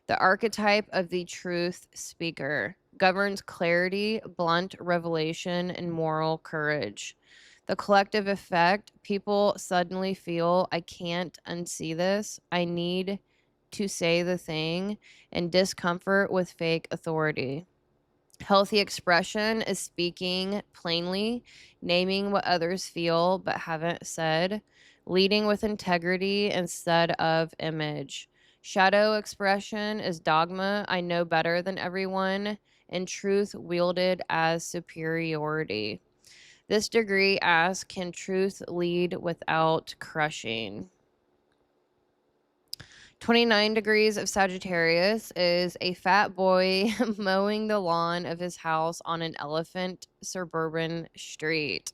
The archetype of the truth speaker governs clarity, blunt revelation, and moral courage. The collective effect, people suddenly feel, I can't unsee this. I need to say the thing, and discomfort with fake authority. Healthy expression is speaking plainly, naming what others feel but haven't said, leading with integrity instead of image. Shadow expression is dogma, I know better than everyone, and truth wielded as superiority. This degree asks, can truth lead without crushing? 29 degrees of Sagittarius is a fat boy mowing the lawn of his house on an elephant suburban street.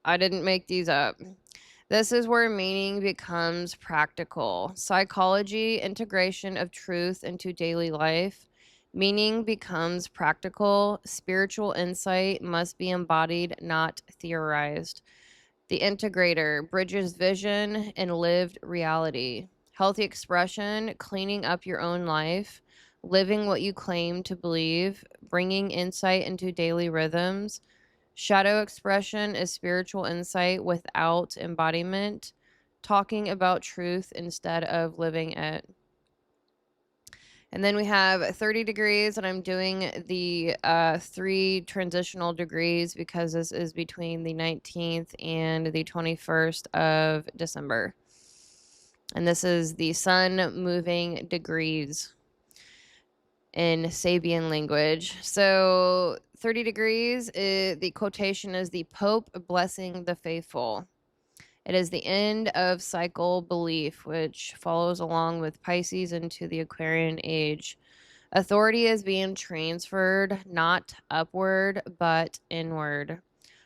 I didn't make these up. This is where meaning becomes practical. Psychology, integration of truth into daily life. Meaning becomes practical. Spiritual insight must be embodied, not theorized. The integrator bridges vision and lived reality. Healthy expression, cleaning up your own life, living what you claim to believe, bringing insight into daily rhythms. Shadow expression is spiritual insight without embodiment, talking about truth instead of living it. And then we have 30 degrees, and I'm doing the 3 transitional degrees because this is between the 19th and the 21st of December. And this is the sun moving degrees in Sabian language. So 30 degrees, the quotation is the Pope blessing the faithful. It is the end of cycle belief, which follows along with Pisces into the Aquarian age. Authority is being transferred not upward, but inward.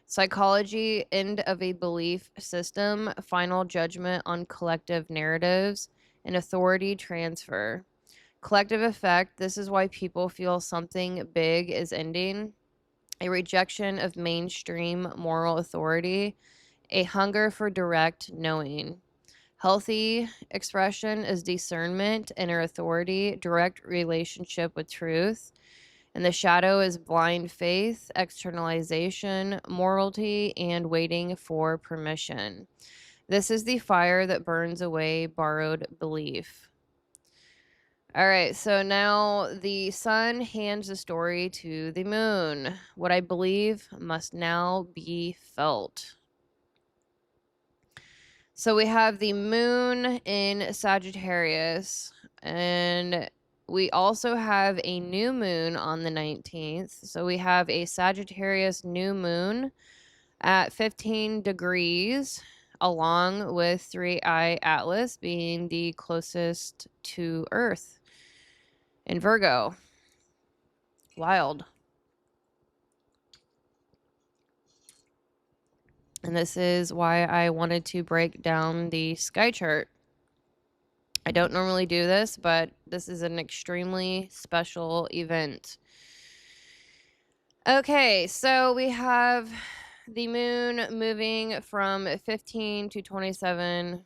Psychology, end of a belief system, final judgment on collective narratives, and authority transfer. Collective effect, this is why people feel something big is ending. A rejection of mainstream moral authority, a hunger for direct knowing. Healthy expression is discernment, inner authority, direct relationship with truth. And the shadow is blind faith, externalization, morality, and waiting for permission. This is the fire that burns away borrowed belief. All right, so now the sun hands the story to the moon. What I believe must now be felt. So we have the moon in Sagittarius, and we also have a new moon on the 19th. So we have a Sagittarius new moon at 15 degrees, along with 3iAtlas being the closest to Earth in Virgo. Wild. And this is why I wanted to break down the sky chart. I don't normally do this, but this is an extremely special event. Okay, so we have the moon moving from 15 to 27.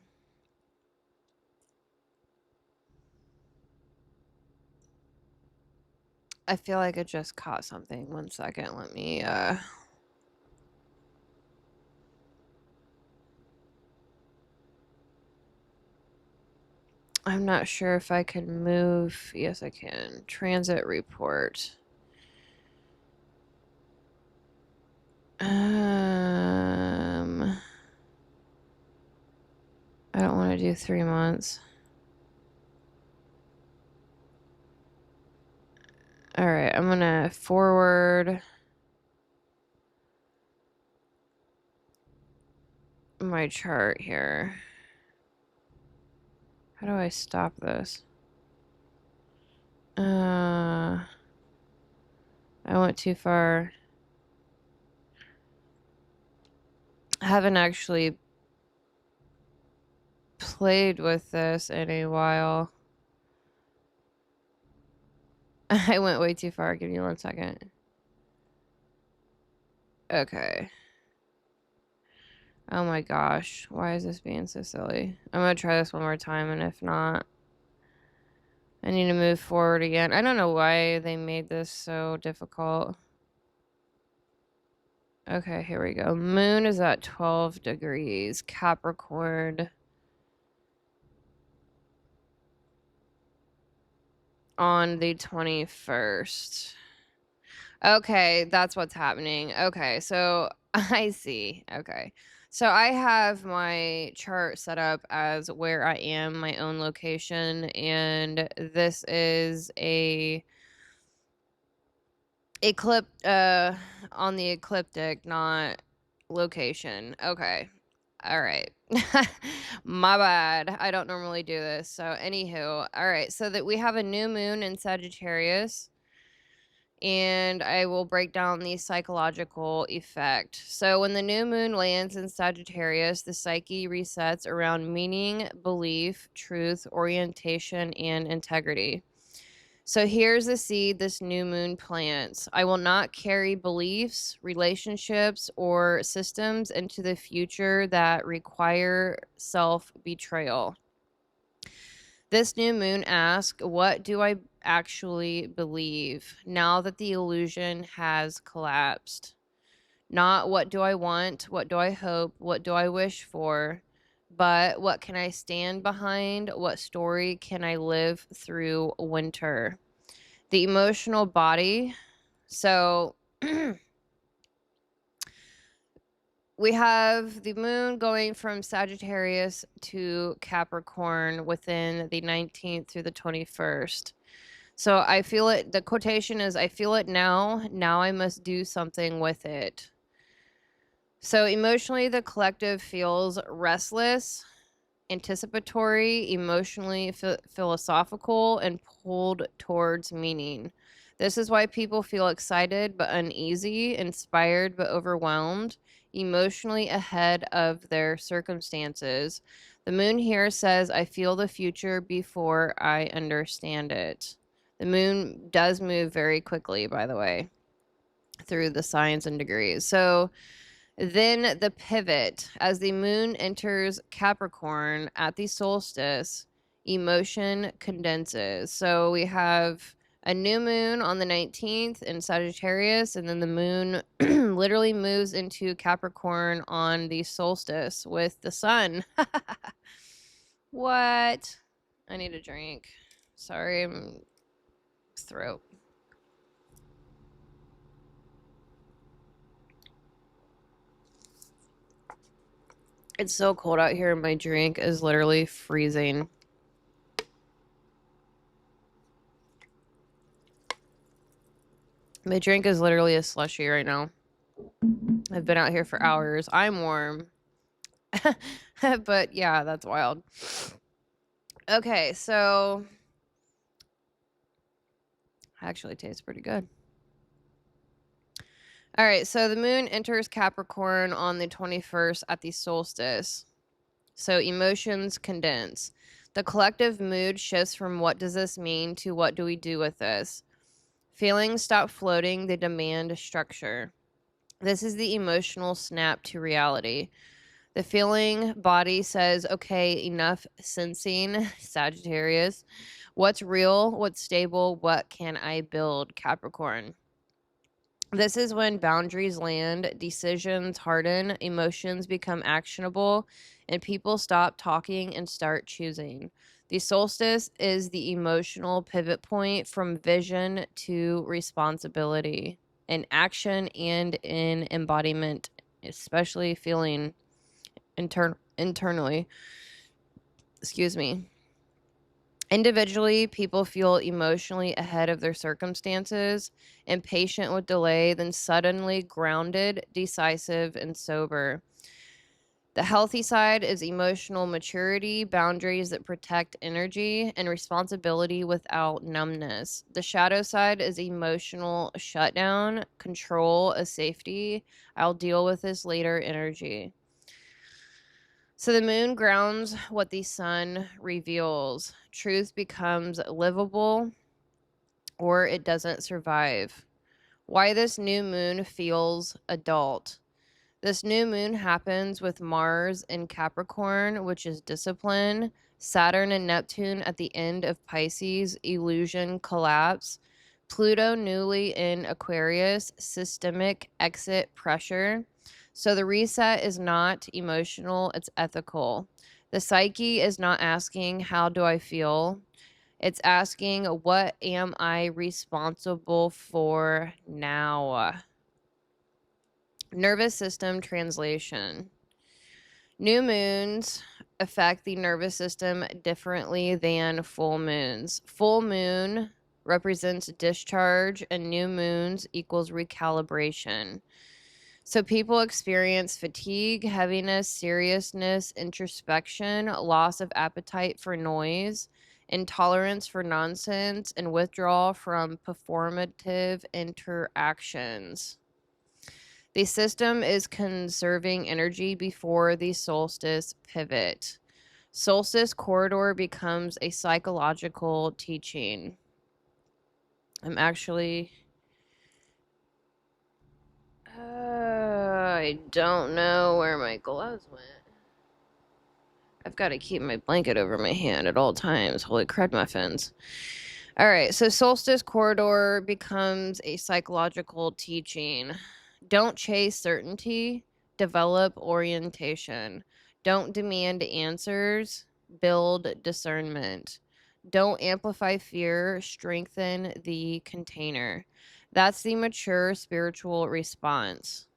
I feel like I just caught something. 1 second. Let me I'm not sure if I can move. Yes, I can. Transit report. I don't want to do 3 months. All right, I'm going to forward my chart here. How do I stop this? I went too far. I haven't actually played with this in a while. I went way too far. Give me 1 second. Okay. Oh my gosh. Why is this being so silly? I'm going to try this one more time, and if not, I need to move forward again. I don't know why they made this so difficult. Okay, here we go. Moon is at 12 degrees. Capricorn. on the 21st. Okay, that's what's happening. Okay, so I see. Okay. So I have my chart set up as where I am, my own location, and this is a on the ecliptic, not location. Okay. All right. My bad. I don't normally do this. So anywho, all right. So that we have a new moon in Sagittarius, and I will break down the psychological effect. So when the new moon lands in Sagittarius, the psyche resets around meaning, belief, truth, orientation, and integrity. So here's the seed this new moon plants. I will not carry beliefs, relationships, or systems into the future that require self-betrayal. This new moon asks, what do I actually believe now that the illusion has collapsed? Not what do I want, what do I hope, what do I wish for, but what can I stand behind? What story can I live through winter? The emotional body. So we have the moon going from Sagittarius to Capricorn within the 19th through the 21st. So I feel it. The quotation is, I feel it now. Now I must do something with it. So emotionally, the collective feels restless, anticipatory, emotionally philosophical, and pulled towards meaning. This is why people feel excited but uneasy, inspired but overwhelmed, emotionally ahead of their circumstances. The moon here says, I feel the future before I understand it. The moon does move very quickly, by the way, through the signs and degrees. So then the pivot, as the moon enters Capricorn at the solstice, emotion condenses. So we have a new moon on the 19th in Sagittarius, and then the moon literally moves into Capricorn on the solstice with the sun. What? I need a drink. Sorry, I'm throat. It's so cold out here, and my drink is literally freezing. My drink is literally a slushie right now. I've been out here for hours. I'm warm. But yeah, that's wild. Okay, so actually tastes pretty good. All right, so the moon enters Capricorn on the 21st at the solstice. So emotions condense. The collective mood shifts from what does this mean to what do we do with this? Feelings stop floating, they demand structure. This is the emotional snap to reality. The feeling body says, okay, enough sensing, Sagittarius. What's real? What's stable? What can I build, Capricorn? This is when boundaries land, decisions harden, emotions become actionable, and people stop talking and start choosing. The solstice is the emotional pivot point from vision to responsibility, in action and in embodiment, especially feeling internally. Excuse me. Individually, people feel emotionally ahead of their circumstances, impatient with delay, then suddenly grounded, decisive, and sober. The healthy side is emotional maturity, boundaries that protect energy, and responsibility without numbness. The shadow side is emotional shutdown, control, a safety. I'll deal with this later energy. So the moon grounds what the sun reveals. Truth becomes livable or it doesn't survive. Why this new moon feels adult. This new moon happens with Mars in Capricorn, which is discipline, Saturn and Neptune at the end of Pisces, illusion, collapse, Pluto newly in Aquarius, systemic exit, pressure. So the reset is not emotional, it's ethical. The psyche is not asking, how do I feel? It's asking, what am I responsible for now? Nervous system translation. New moons affect the nervous system differently than full moons. Full moon represents discharge, and new moons equals recalibration. So people experience fatigue, heaviness, seriousness, introspection, loss of appetite for noise, intolerance for nonsense, and withdrawal from performative interactions. The system is conserving energy before the solstice pivot. Solstice corridor becomes a psychological teaching. I don't know where my gloves went. I've got to keep my blanket over my hand at all times. Holy crud muffins. All right, so solstice corridor becomes a psychological teaching. Don't chase certainty, develop orientation. Don't demand answers, build discernment. Don't amplify fear, strengthen the container. That's the mature spiritual response.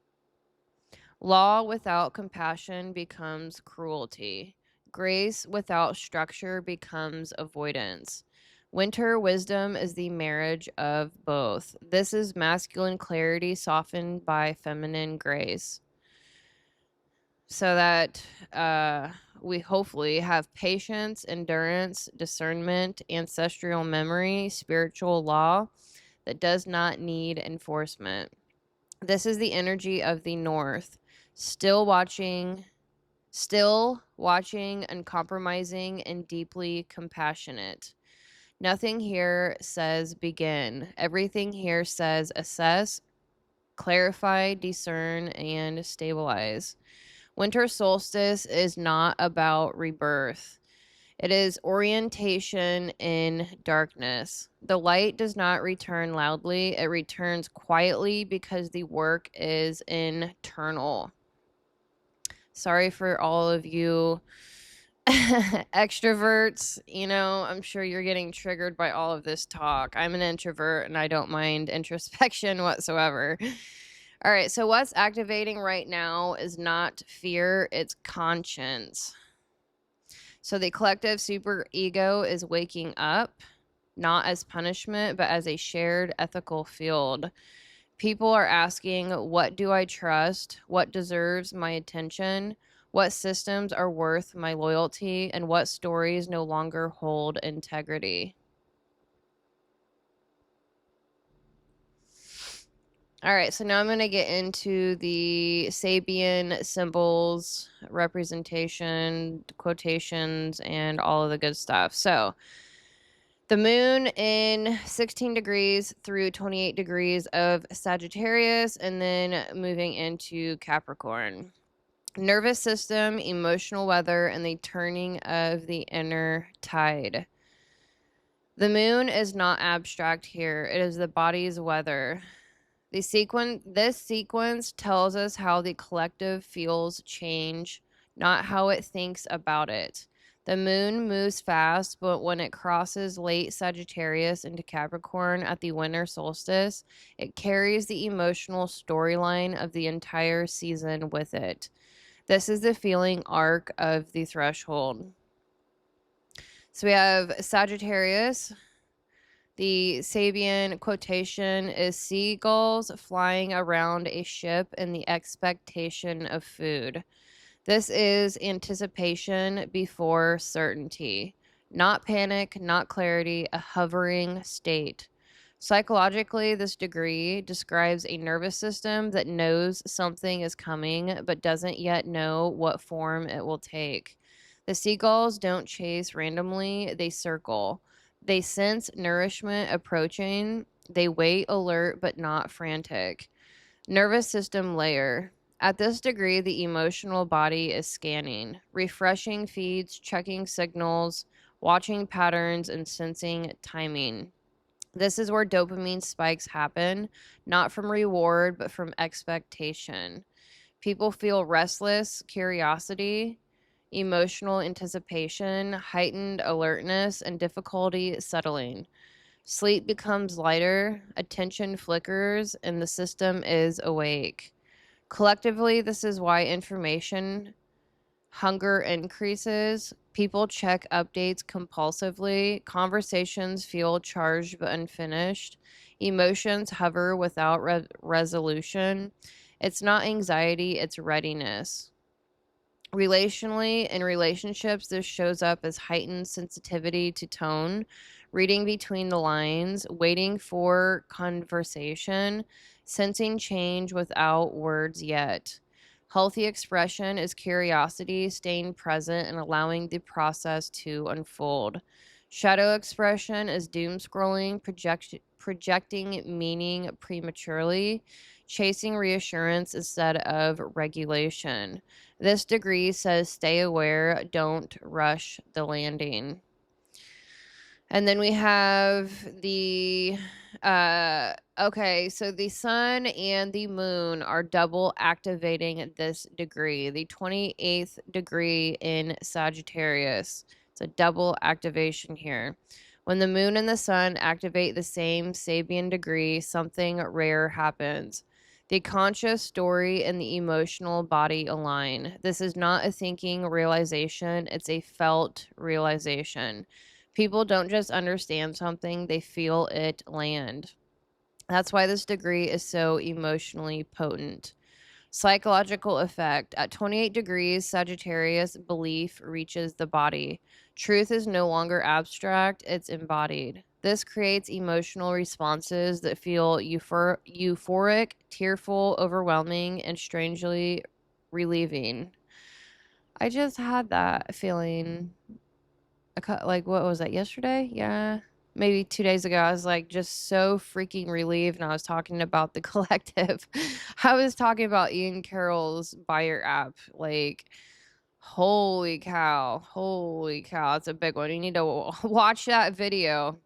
Law without compassion becomes cruelty. Grace without structure becomes avoidance. Winter wisdom is the marriage of both. This is masculine clarity softened by feminine grace. So that we hopefully have patience, endurance, discernment, ancestral memory, spiritual law that does not need enforcement. This is the energy of the North. Still watching, uncompromising, and deeply compassionate. Nothing here says begin. Everything here says assess, clarify, discern, and stabilize. Winter solstice is not about rebirth. It is orientation in darkness. The light does not return loudly. It returns quietly because the work is internal. Sorry for all of you extroverts. I'm sure you're getting triggered by all of this talk. I'm an introvert and I don't mind introspection whatsoever. All right, so what's activating right now is not fear, it's conscience. So the collective super ego is waking up, not as punishment, but as a shared ethical field. People are asking, what do I trust? What deserves my attention? What systems are worth my loyalty? And what stories no longer hold integrity? All right, so now I'm going to get into the Sabian symbols, representation, quotations, and all of the good stuff. So the moon in 16 degrees through 28 degrees of Sagittarius, and then moving into Capricorn. Nervous system, emotional weather, and the turning of the inner tide. The moon is not abstract here. It is the body's weather. This sequence tells us how the collective feels change, not how it thinks about it. The moon moves fast, but when it crosses late Sagittarius into Capricorn at the winter solstice, it carries the emotional storyline of the entire season with it. This is the feeling arc of the threshold. So we have Sagittarius. The Sabian quotation is seagulls flying around a ship in the expectation of food. This is anticipation before certainty. Not panic, not clarity, a hovering state. Psychologically, this degree describes a nervous system that knows something is coming but doesn't yet know what form it will take. The seagulls don't chase randomly, they circle. They sense nourishment approaching. They wait alert but not frantic. Nervous system layer. At this degree, the emotional body is scanning, refreshing feeds, checking signals, watching patterns, and sensing timing. This is where dopamine spikes happen, not from reward, but from expectation. People feel restless, curiosity. emotional anticipation, heightened alertness, and difficulty settling. Sleep becomes lighter, attention flickers, and the system is awake. Collectively, this is why information hunger increases. People check updates compulsively. Conversations feel charged but unfinished. Emotions hover without resolution. It's not anxiety, it's readiness. Relationally, in relationships, this shows up as heightened sensitivity to tone, reading between the lines, waiting for conversation, sensing change without words yet. Healthy expression is curiosity, staying present, and allowing the process to unfold. Shadow expression is doom scrolling, projecting meaning prematurely, chasing reassurance instead of regulation. This degree says stay aware, don't rush the landing. And then we have the okay, so the sun and the moon are double activating this degree, the 28th degree in Sagittarius. It's a double activation here. When the moon and the sun activate the same Sabian degree, something rare happens. The conscious story and the emotional body align. This is not a thinking realization, it's a felt realization. People don't just understand something, they feel it land. That's why this degree is so emotionally potent. Psychological effect. At 28 degrees, Sagittarius belief reaches the body. Truth is no longer abstract, it's embodied. This creates emotional responses that feel euphoric, tearful, overwhelming, and strangely relieving. I just had that feeling like, what was that, yesterday? Yeah, maybe 2 days ago. I was like just so freaking relieved, and I was talking about the collective. I was talking about Ian Carroll's buyer app. Like, holy cow, it's a big one. You need to watch that video.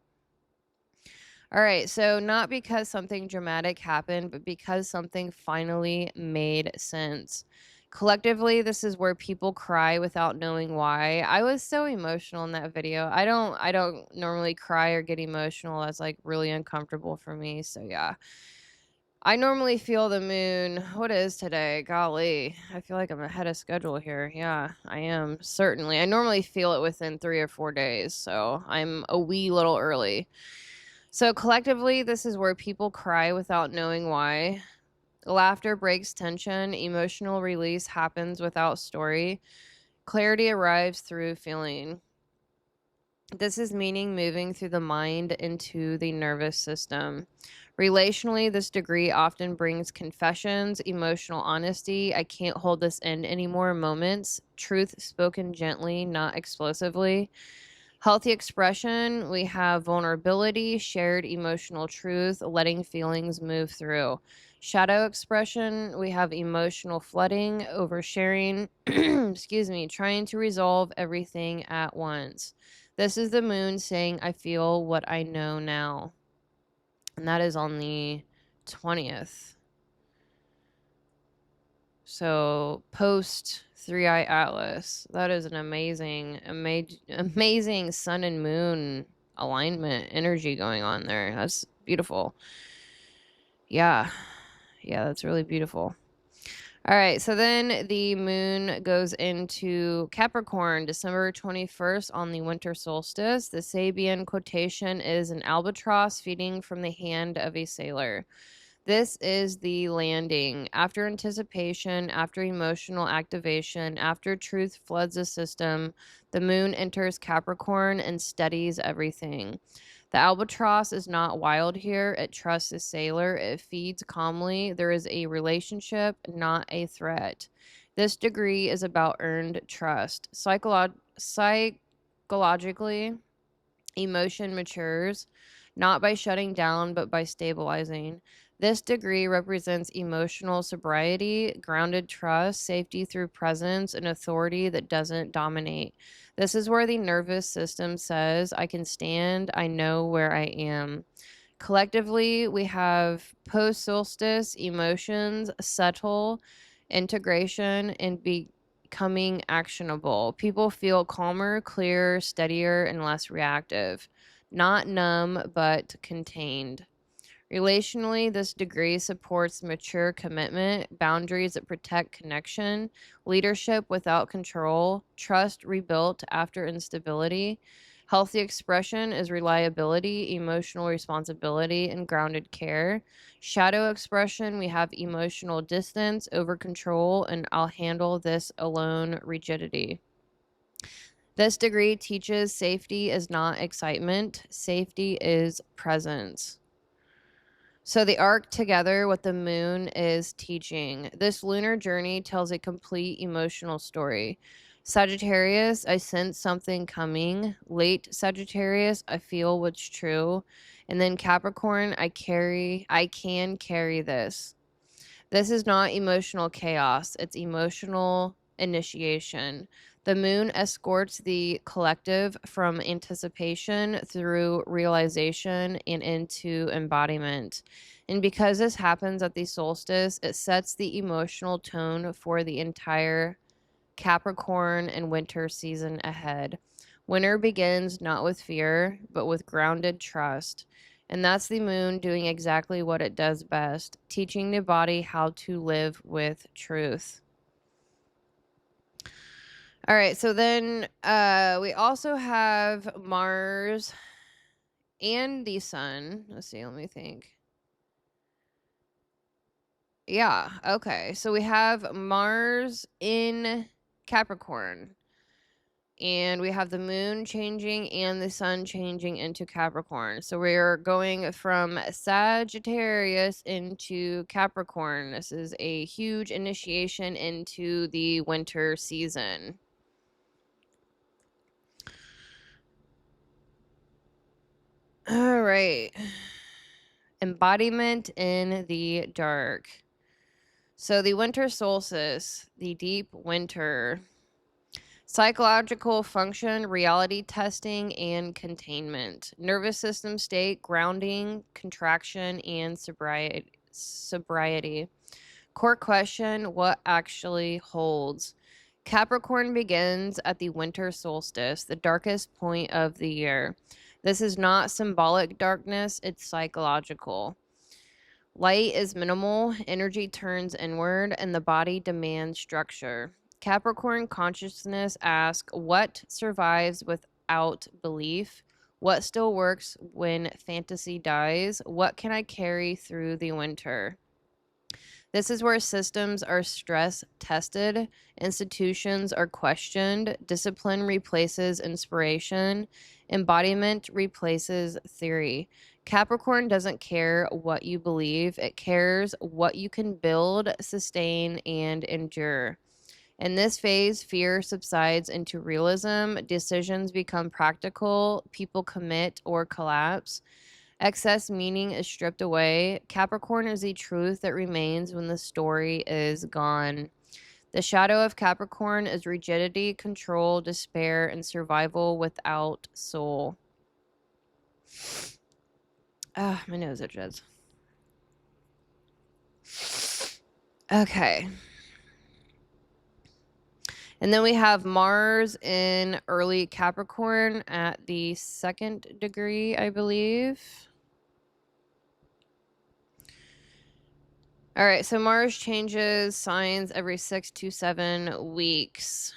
All right, so not because something dramatic happened, but because something finally made sense. Collectively, this is where people cry without knowing why. I was so emotional in that video. I don't normally cry or get emotional. That's like really uncomfortable for me. So yeah. I normally feel the moon. What is today? Golly. I feel like I'm ahead of schedule here. Yeah, I am. Certainly. I normally feel it within 3 or 4 days, so I'm a wee little early. So collectively, this is where people cry without knowing why. Laughter breaks tension. Emotional release happens without story. Clarity arrives through feeling. This is meaning moving through the mind into the nervous system. Relationally, this degree often brings confessions, emotional honesty, I can't hold this in anymore moments, truth spoken gently, not explosively. Healthy expression, we have vulnerability, shared emotional truth, letting feelings move through. Shadow expression, we have emotional flooding, oversharing, excuse me, trying to resolve everything at once. This is the moon saying, I feel what I know now. And that is on the 20th. So post 3iAtlas, that is an amazing sun and moon alignment energy going on there. That's beautiful. Yeah, that's really beautiful. All right, so then the moon goes into Capricorn December 21st on the winter solstice. The Sabian quotation is an albatross feeding from the hand of a sailor. This is the landing. After anticipation, after emotional activation, after truth floods the system, the moon enters Capricorn and steadies everything. The albatross is not wild here. It trusts the sailor. It feeds calmly. There is a relationship, not a threat. This degree is about earned trust. Psychologically, emotion matures, not by shutting down, but by stabilizing. This degree represents emotional sobriety, grounded trust, safety through presence, and authority that doesn't dominate. This is where the nervous system says, I can stand, I know where I am. Collectively, we have post solstice emotions, settle, integration, and becoming actionable. People feel calmer, clearer, steadier, and less reactive. Not numb, but contained. Relationally, this degree supports mature commitment, boundaries that protect connection, leadership without control, trust rebuilt after instability. Healthy expression is reliability, emotional responsibility, and grounded care. Shadow expression, we have emotional distance, over control, and I'll handle this alone rigidity. This degree teaches safety is not excitement, safety is presence. So the arc together with the moon is teaching. This lunar journey tells a complete emotional story. Sagittarius, I sense something coming. Late Sagittarius, I feel what's true. And then Capricorn, I can carry this. This is not emotional chaos, it's emotional initiation. The moon escorts the collective from anticipation through realization and into embodiment. And because this happens at the solstice, it sets the emotional tone for the entire Capricorn and winter season ahead. Winter begins not with fear, but with grounded trust. And that's the moon doing exactly what it does best, teaching the body how to live with truth. All right, so then we also have Mars and the sun. Let's see, let me think. Yeah, okay. So we have Mars in Capricorn. And we have the moon changing and the sun changing into Capricorn. So we're going from Sagittarius into Capricorn. This is a huge initiation into the winter season. All right. Embodiment in the dark. So the winter solstice, the deep winter. Psychological function, reality testing, and containment. Nervous system state, grounding, contraction, and sobriety. Core question, what actually holds? Capricorn begins at the winter solstice, the darkest point of the year. This is not symbolic darkness, it's psychological. Light is minimal, energy turns inward, and the body demands structure. Capricorn consciousness asks, what survives without belief? What still works when fantasy dies? What can I carry through the winter? This is where systems are stress tested, institutions are questioned, discipline replaces inspiration, embodiment replaces theory. Capricorn doesn't care what you believe, it cares what you can build, sustain, and endure. In this phase, fear subsides into realism, decisions become practical, people commit or collapse. Excess meaning is stripped away. Capricorn is the truth that remains when the story is gone. The shadow of Capricorn is rigidity, control, despair, and survival without soul. Ah, my nose itches. Okay. And then we have Mars in early Capricorn at the 2nd degree, I believe. All right, so Mars changes signs every 6 to 7 weeks.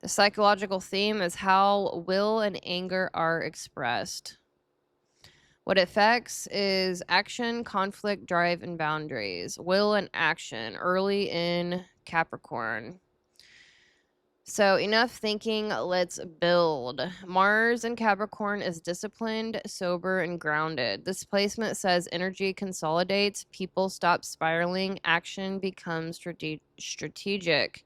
The psychological theme is how will and anger are expressed. What it affects is action, conflict, drive, and boundaries. Will and action early in Capricorn. So enough thinking, let's build. Mars in Capricorn is disciplined, sober, and grounded. This placement says energy consolidates, people stop spiraling, action becomes strategic.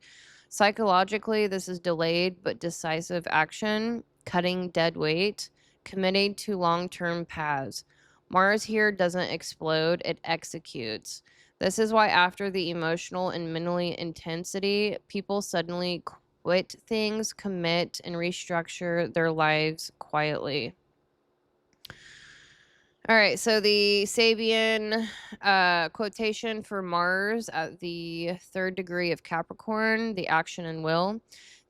Psychologically, this is delayed but decisive action, cutting dead weight, committing to long-term paths. Mars here doesn't explode, it executes. This is why after the emotional and mentally intensity, people suddenly quit things, commit, and restructure their lives quietly. All right, so the Sabian quotation for Mars at the 3rd degree of Capricorn, the action and will.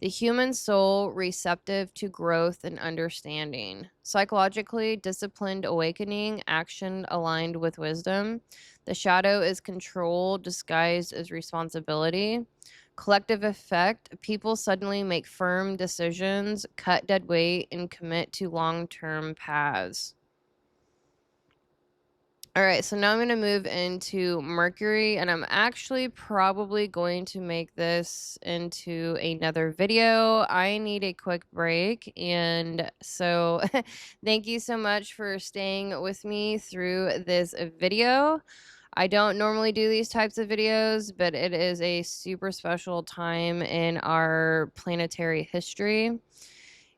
The human soul receptive to growth and understanding. Psychologically disciplined awakening, action aligned with wisdom. The shadow is control disguised as responsibility. Collective effect, people suddenly make firm decisions, cut dead weight, and commit to long-term paths. All right, so now I'm going to move into Mercury, and I'm actually probably going to make this into another video. I need a quick break, and so thank you so much for staying with me through this video. I don't normally do these types of videos, but it is a super special time in our planetary history.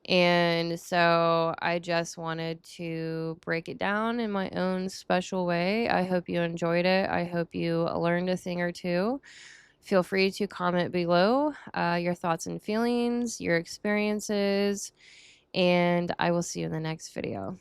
And so I just wanted to break it down in my own special way. I hope you enjoyed it. I hope you learned a thing or two. Feel free to comment below your thoughts and feelings, your experiences, and I will see you in the next video.